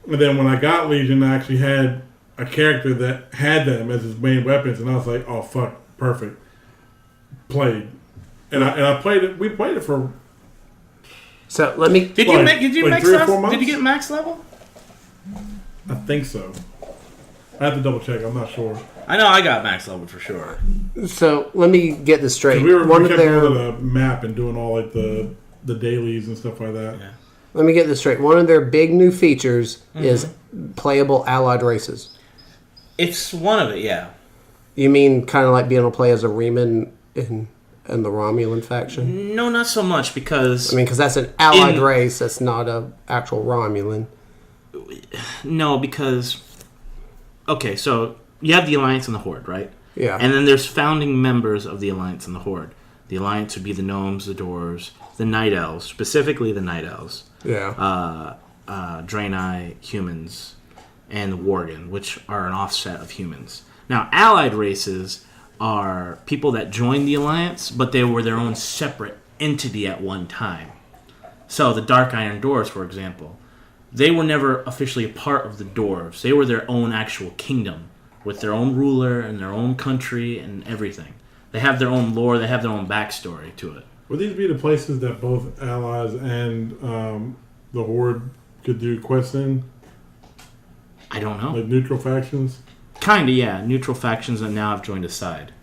And then when I got Legion, I actually had a character that had them as his main weapons, and I was like, "Oh fuck, perfect." Played, and I played it. We played it for. So let me. Did you max 3 or 4 months? Did you get max level? I think so. I have to double check. I'm not sure. I know I got max level for sure. So let me get this straight. We kept going to the map and doing all like the dailies and stuff like that. Yeah. Let me get this straight. One of their big new features is playable allied races. It's one of it, yeah. You mean kind of like being able to play as a Reman in the Romulan faction? No, not so much because... because that's an allied race. That's not an actual Romulan. No, because... Okay, so you have the Alliance and the Horde, right? Yeah. And then there's founding members of the Alliance and the Horde. The Alliance would be the Gnomes, the Dwarves, the Night Elves, specifically the Night Elves. Yeah. Draenei humans, and the Worgen, which are an offset of humans. Now, allied races are people that joined the Alliance, but they were their own separate entity at one time. So the Dark Iron Dwarves, for example, they were never officially a part of the Dwarves. They were their own actual kingdom, with their own ruler and their own country and everything. They have their own lore, they have their own backstory to it. Would these be the places that both allies and the Horde could do quests in? I don't know. Like neutral factions? Kinda, yeah. Neutral factions that now have joined a side.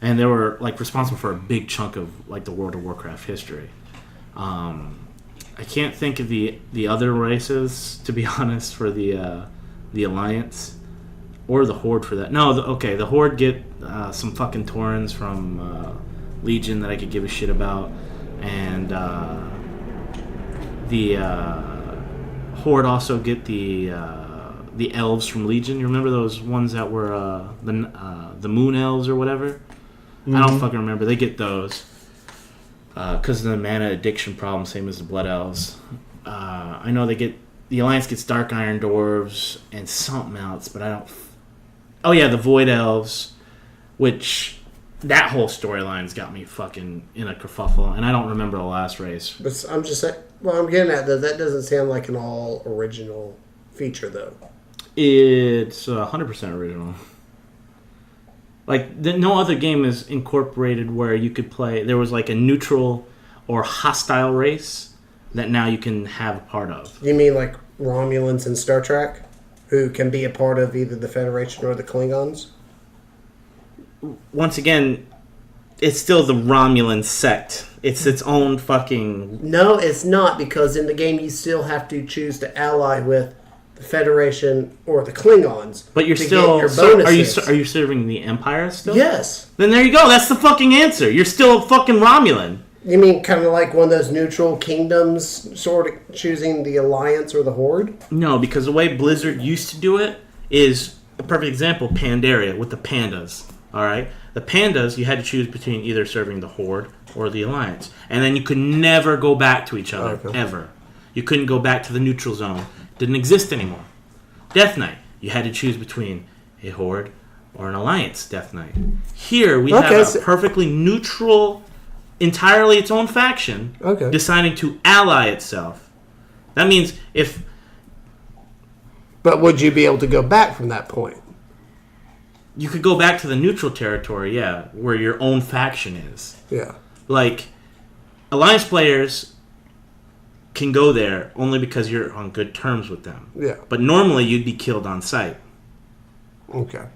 And they were like responsible for a big chunk of like the World of Warcraft history. I can't think of the other races, to be honest, for the Alliance. Or the Horde for that. No, the Horde get some fucking Taurens from Legion that I could give a shit about. And the Horde also get the elves from Legion. You remember those ones that were the Moon Elves or whatever? Mm-hmm. I don't fucking remember. They get those. Because of the mana addiction problem, same as the Blood Elves. I know the Alliance gets Dark Iron Dwarves and something else, but I don't... Oh yeah, the Void Elves, which that whole storyline's got me fucking in a kerfuffle, and I don't remember the last race. But I'm just saying, I'm getting at that doesn't sound like an all original feature though. It's 100% original. Like no other game is incorporated where you could play. There was like a neutral or hostile race that now you can have a part of. You mean like Romulans in Star Trek? Who can be a part of either the Federation or the Klingons? Once again, it's still the Romulan sect. It's its own fucking... No, it's not, because in the game you still have to choose to ally with the Federation or the Klingons. But you're still... Are you serving the Empire still? Yes. Then there you go. That's the fucking answer. You're still a fucking Romulan. You mean kind of like one of those neutral kingdoms, sort of choosing the Alliance or the Horde? No, because the way Blizzard used to do it is a perfect example, Pandaria, with the pandas. Alright? The pandas, you had to choose between either serving the Horde or the Alliance. And then you could never go back to each other, ever. You couldn't go back to the neutral zone. Didn't exist anymore. Death Knight, you had to choose between a Horde or an Alliance Death Knight. Here, we have a perfectly neutral... entirely its own faction deciding to ally itself. That means if... But would you be able to go back from that point? You could go back to the neutral territory, yeah, where your own faction is. Yeah. Like, Alliance players can go there only because you're on good terms with them. Yeah. But normally you'd be killed on sight. Okay.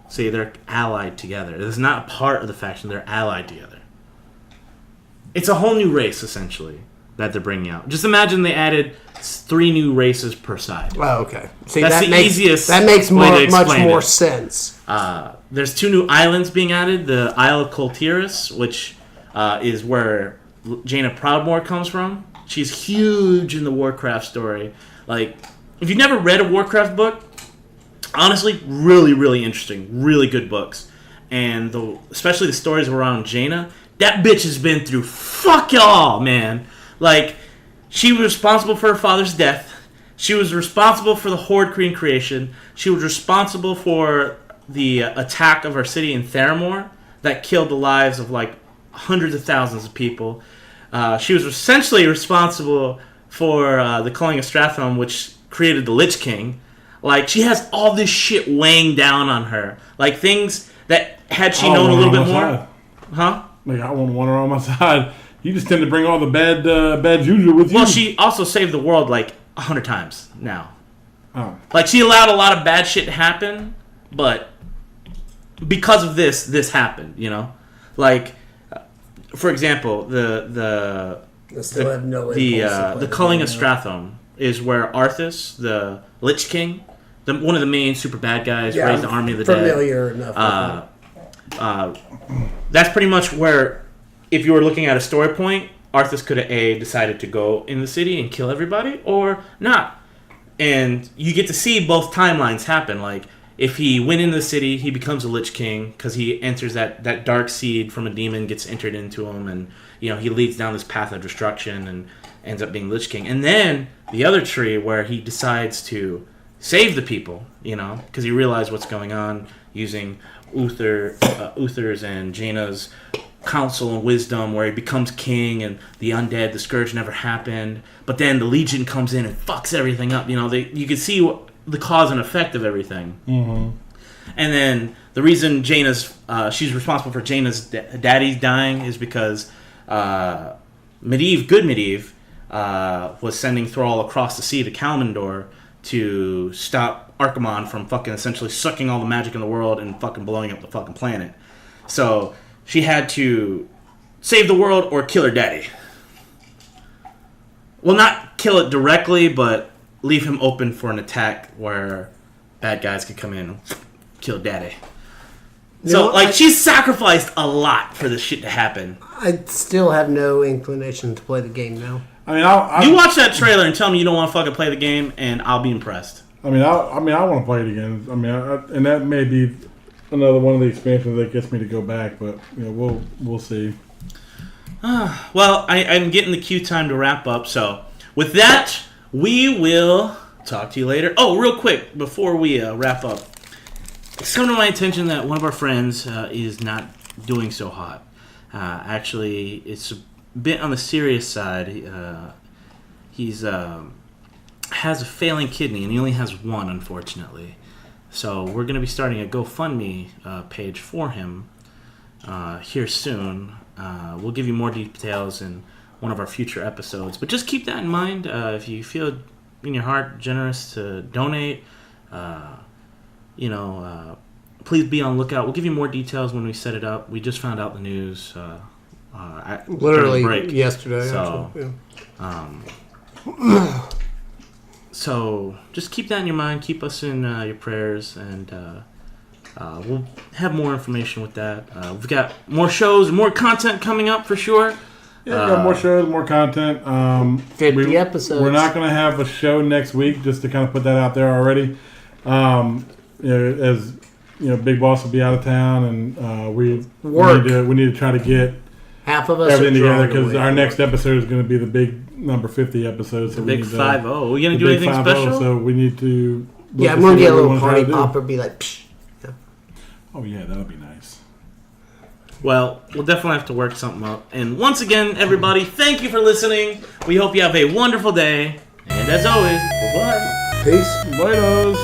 See, they're allied together. It's not a part of the faction, they're allied together. It's a whole new race, essentially, that they're bringing out. Just imagine they added 3 new races per side. Oh, okay. See, that's easiest. That makes much more sense. There's 2 new islands being added. The Isle of Coltiris, which is where Jaina Proudmoore comes from. She's huge in the Warcraft story. Like, if you've never read a Warcraft book, honestly, really, really interesting. Really good books. And especially the stories around Jaina, that bitch has been through fuck y'all, man. Like, she was responsible for her father's death. She was responsible for the Horde creation. She was responsible for the attack of our city in Theramore that killed the lives of, like, hundreds of thousands of people. She was essentially responsible for the culling of Stratham, which created the Lich King. Like, she has all this shit weighing down on her. Like, things that, had she known a little bit more... Side. Huh? Like, I wouldn't want her on my side. You just tend to bring all the bad juju with you. Well, she also saved the world, like, 100 times now. Oh. Like, she allowed a lot of bad shit to happen, but because of this happened, you know? Like, for example, the culling of Stratham is where Arthas, the Lich King, one of the main super bad guys, raised the army of the familiar dead. Enough. That's pretty much where, if you were looking at a story point, Arthas could have decided to go in the city and kill everybody, or not. And you get to see both timelines happen. Like, if he went into the city, he becomes a Lich King because he enters that dark seed from a demon, gets entered into him, and he leads down this path of destruction and ends up being Lich King. And then the other tree where he decides to save the people, because he realized what's going on using Uther's and Jaina's counsel and wisdom, where he becomes king, and the undead, the scourge never happened. But then the Legion comes in and fucks everything up. You can see the cause and effect of everything. Mm-hmm. And then the reason she's responsible for Jaina's daddy's dying is because Medivh was sending Thrall across the sea to Kalimdor to stop Archimonde from fucking essentially sucking all the magic in the world and fucking blowing up the fucking planet. So she had to save the world or kill her daddy. Well, not kill it directly, but leave him open for an attack where bad guys could come in and kill daddy. She's sacrificed a lot for this shit to happen. I still have no inclination to play the game now. I mean, you watch that trailer and tell me you don't want to fucking play the game, and I'll be impressed. I want to play it again. And that may be another one of the expansions that gets me to go back, but we'll see. Well, I'm getting the cue time to wrap up. So with that, we will talk to you later. Oh, real quick before we wrap up, it's come to my attention that one of our friends is not doing so hot. Actually, it's a bit on the serious side. He's has a failing kidney, and he only has one, unfortunately. So we're going to be starting a GoFundMe page for him here soon. We'll give you more details in one of our future episodes. But just keep that in mind. If you feel in your heart generous to donate, please be on lookout. We'll give you more details when we set it up. We just found out the news literally break yesterday. So, so just keep that in your mind. Keep us in your prayers, and we'll have more information with that. We've got more shows, more content coming up for sure. Yeah, we got more shows, more content. 50 episodes. We're not going to have a show next week, just to kind of put that out there already. As Big Boss will be out of town, and we need to try to get half of us everything together, because our next episode is going to be the big number 50 episode. So the big 50. Are we going to do anything special? So we need to. Yeah, I'm going to get a little party popper, be like, psh. Yeah. Oh yeah, that'll be nice. Well, we'll definitely have to work something up. And once again, everybody, thank you for listening. We hope you have a wonderful day. And as always, bye-bye. Peace. Buenos.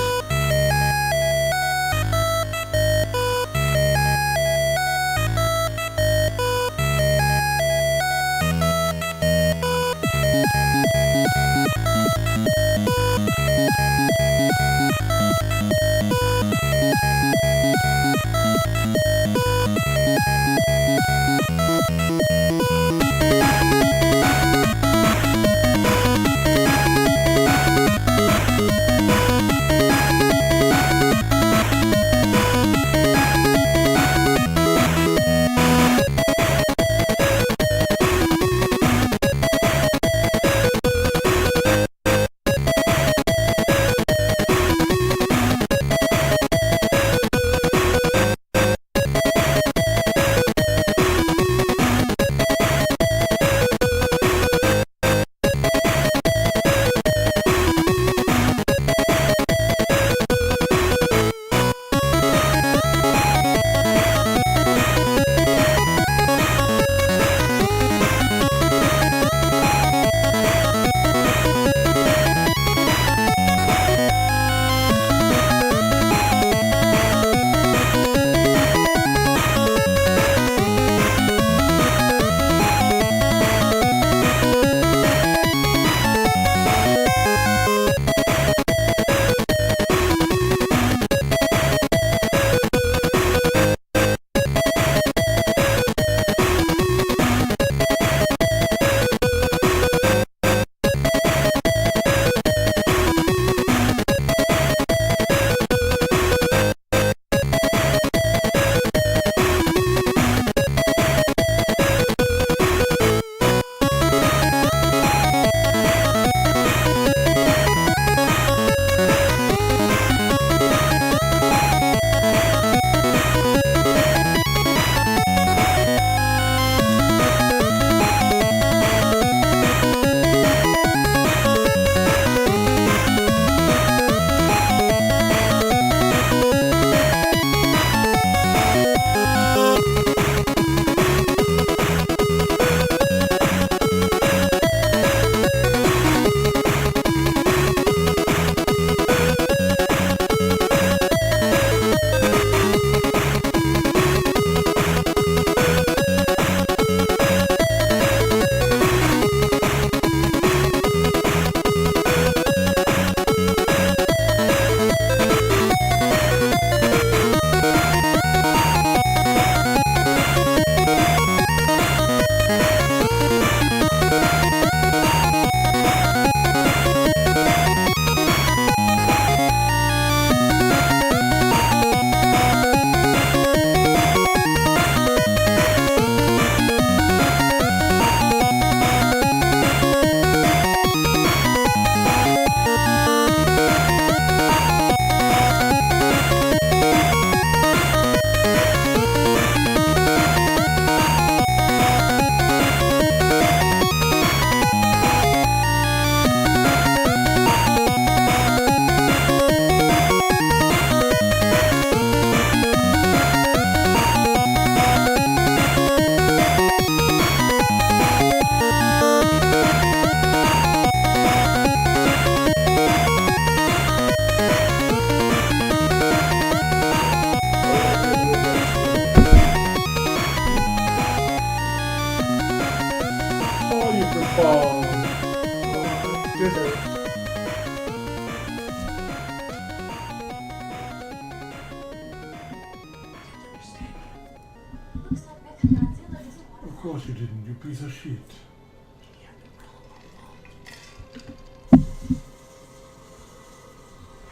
piece of shit.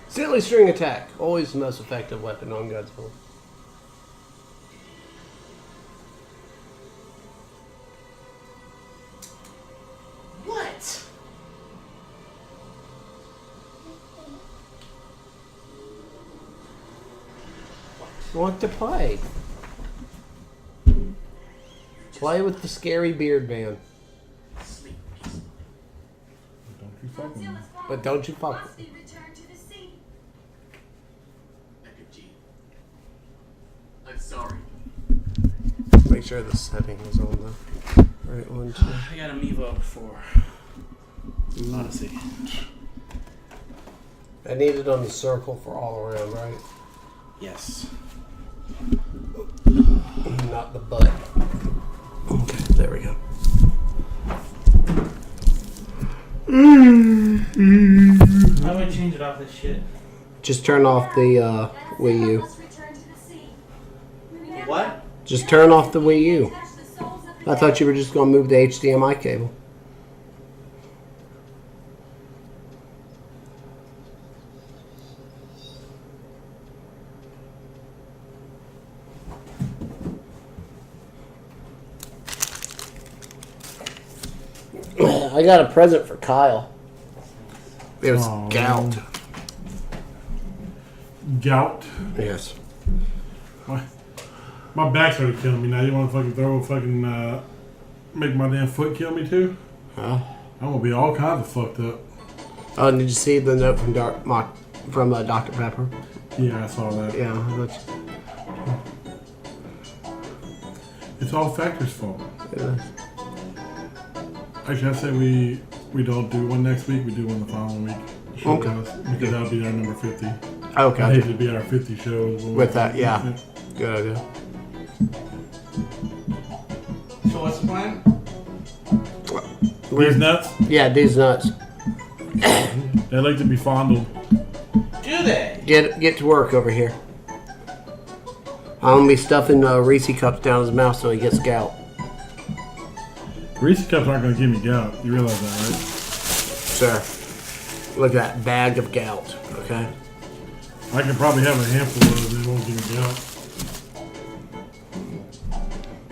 Silly string attack. Always the most effective weapon on Godzilla. What? Want to play? Play with the scary beard man. Don't you fucking... But don't you fuck. I'm sorry. Make sure the setting is on the right one too. I got Amiibo for Odyssey. I need it on the circle for all around, right? Yes. Not the butt. Okay, there we go. How do I change it off this shit? Just turn off the Wii U. What? Just turn off the Wii U. I thought you were just going to move the HDMI cable. I got a present for Kyle. It was Aw. gout. Gout. Yes. What? My back started killing me now. You want to fucking throw a fucking... make my damn foot kill me too? Huh? I'm going to be all kinds of fucked up. Oh, did you see the note from Dr. Pepper? Yeah, I saw that. Yeah. It's all Factor's fault. Yeah. Actually, I say we don't do one next week. We do one the following week. Show Okay. us, because that'll be our number 50. Okay. I hate to be our 50 show. With that, yeah. Good idea. So what's the plan? These nuts, Yeah, dude's nuts. they like to be fondled. Do they? Get to work over here. I'm gonna be stuffing Reese cups down his mouth so he gets gout. Reese cups aren't going to give me gout. You realize that, right? Sir, look at that bag of gout. Okay. I can probably have a handful of those and it won't give me gout.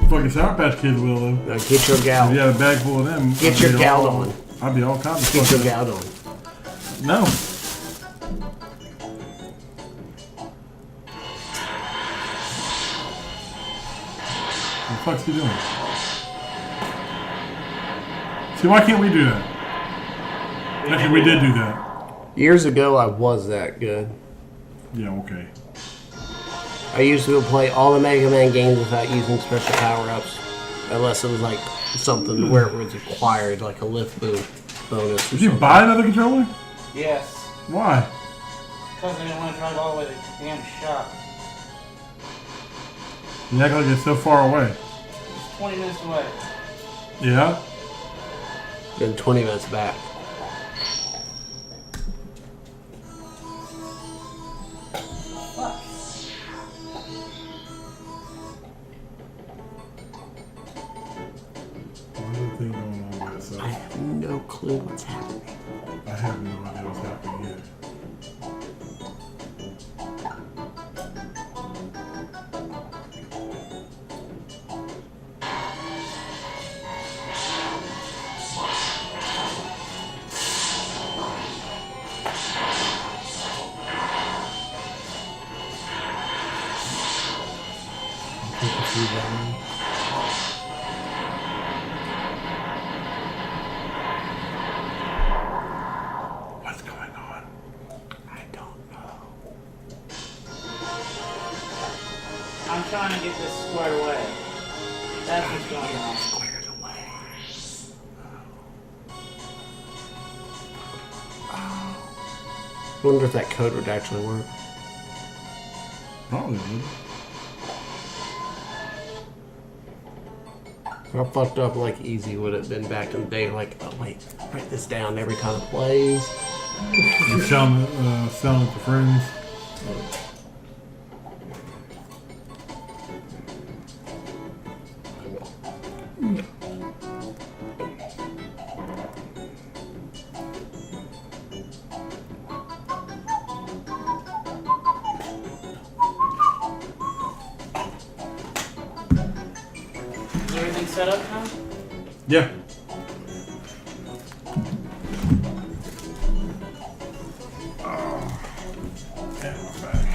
Fucking Sour Patch Kids will, though. Now get your If you gout. had a bag full of them, Get I'd your be gout all- on. I'd be all kinds of Get your fucked gout on. up. No. What the fuck's he doing? See, why can't we do that? Actually, we did do that. Years ago, I was that good. Yeah, okay. I used to play all the Mega Man games without using special power-ups. Unless it was like something where it was required, like a lift bonus. Or Did you something. buy another controller? Yes. Why? Because I didn't want to drive all the way to the damn shop. You act like it's so far away. It's 20 minutes away. Yeah? Then 20 minutes back. Fuck. What's the thing going on with this? I have no clue what's happening. I have no idea what's happening here. I'm so confused right now. What's going on? I don't know. I'm trying to get this squared away. That's what's going on. Squared away. Wonder if that code would actually work. Probably would. How fucked up like easy would it have been back in the day? Like, oh wait, write this down every time it plays. You're selling it to friends. set up now? Yeah. Oh. Yeah, my back.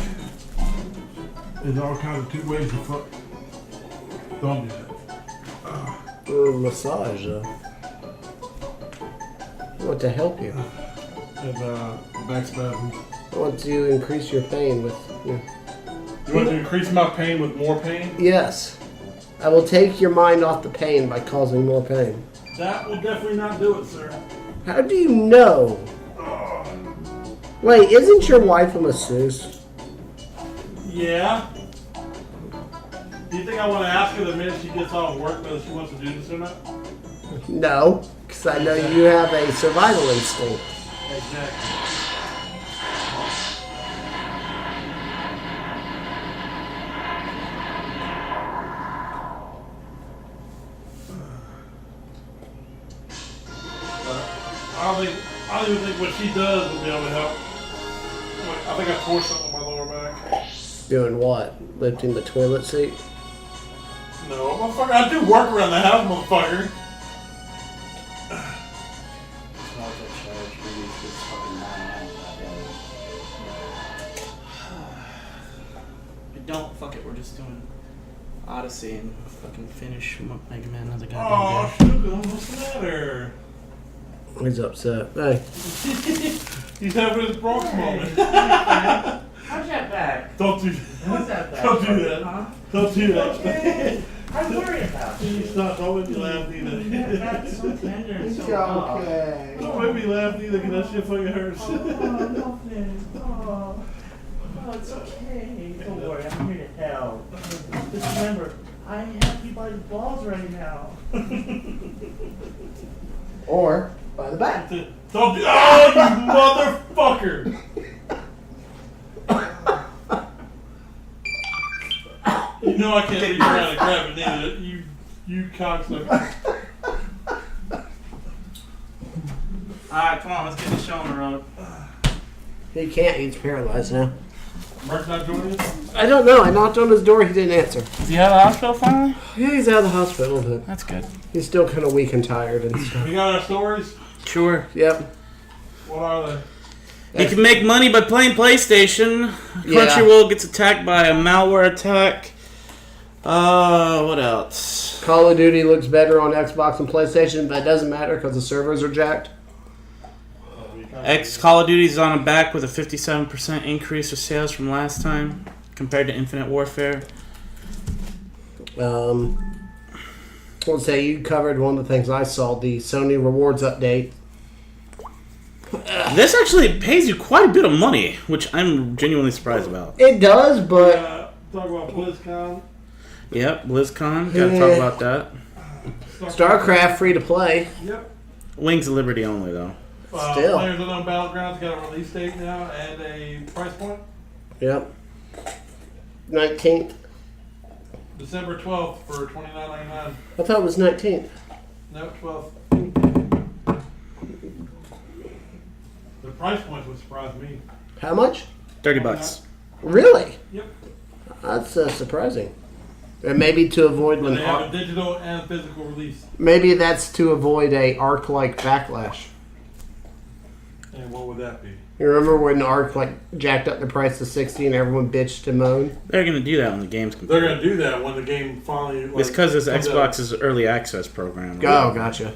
There's all kinds of 2 ways to fuck. Don't do that. Massage, though. I want to help you. And back spasms. I want to increase your pain with... You want to increase my pain with more pain? Yes. I will take your mind off the pain by causing more pain. That will definitely not do it, sir. How do you know? Wait, isn't your wife a masseuse? Yeah. Do you think I want to ask her the minute she gets off work whether she wants to do this or not? No, because I know you have a survival instinct. Exactly. I don't even think what she does will be able to help. I think I tore something on my lower back. Doing what? Lifting the toilet seat? No, motherfucker, I do work around the house, motherfucker. Don't, fuck it, we're just doing Odyssey and fucking finish Mega Man another Oh, goddamn sugar, what's the matter? He's upset. Hey. He's having his Bronx moment. How's that back? Don't do What's that. that back? Don't do that. Huh? Don't do that. I worry about you. Stop, don't make me laugh That either. back's so tender and so rough. Don't make me laugh either, because that shit fucking hurts. Oh, nothing. Oh, it's okay. Don't worry, I'm here to help. Just remember, I have you by the balls right now. Or by the back. Don't do. Oh, you motherfucker! You know I can't reach around and grab it neither. You cocksucker. Alright, come on, let's get this show on the road. He can't. He's paralyzed now. Mark's not joining us? I don't know. I knocked on his door. He didn't answer. Is he out of the hospital finally? Yeah, he's out of the hospital, but That's good. he's still kind of weak and tired and stuff. We got our stories? Sure. Yep. What are they? You can make money by playing PlayStation. Yeah. Crunchyroll gets attacked by a malware attack. What else? Call of Duty looks better on Xbox and PlayStation, but it doesn't matter because the servers are jacked. Call of Duty's on a back with a 57% increase of sales from last time compared to Infinite Warfare. Let's say you covered one of the things I saw, the Sony Rewards update. This actually pays you quite a bit of money, which I'm genuinely surprised about. It does, but Talk about BlizzCon. Yep, BlizzCon. Gotta talk about that. Starcraft free to play. Yep. Wings of Liberty only, though. Still. Players Unknown Battlegrounds got a release date now and a price point. Yep. 19th. December 12th for $29.99. I thought it was 19th. No, 12th. The price points would surprise me. How much? $30. Really? Yep. That's surprising. And maybe to avoid And when they have a digital and physical release. maybe that's to avoid a Arc-like backlash. And what would that be? You remember when Arc jacked up the price to 60 and everyone bitched and moaned? They're gonna do that when the game's complete. They're going to do that when the game finally... It's because it's comes out. Xbox's early access program. Oh, gotcha.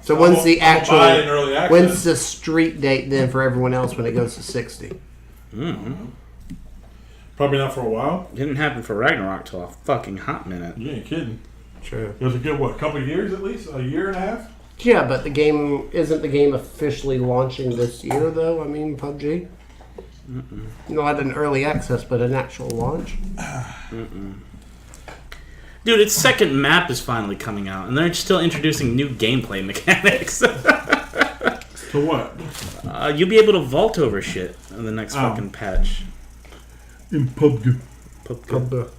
So I'm when's gonna- the I'm gonna buy it in actual? early access. When's the street date then for everyone else when it goes to 60? Mm-hmm. Probably not for a while. Didn't happen for Ragnarok till a fucking hot minute. You ain't kidding. True. It was a good, couple of years at least? A year and a half? Yeah, but isn't the game officially launching this year though? I mean, PUBG. Not an early access, but an actual launch. Dude, its second map is finally coming out, and they're still introducing new gameplay mechanics. So what? You'll be able to vault over shit in the next fucking patch. In PUBG. PUBG.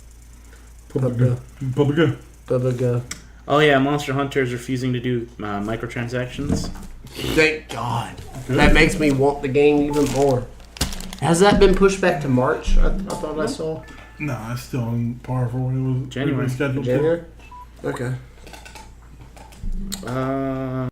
PUBG. Oh yeah, Monster Hunter is refusing to do microtransactions. Thank God. That makes me want the game even more. Has that been pushed back to March? I thought I saw No, it's still on par for when it was January. originally scheduled. January. Okay. Uh,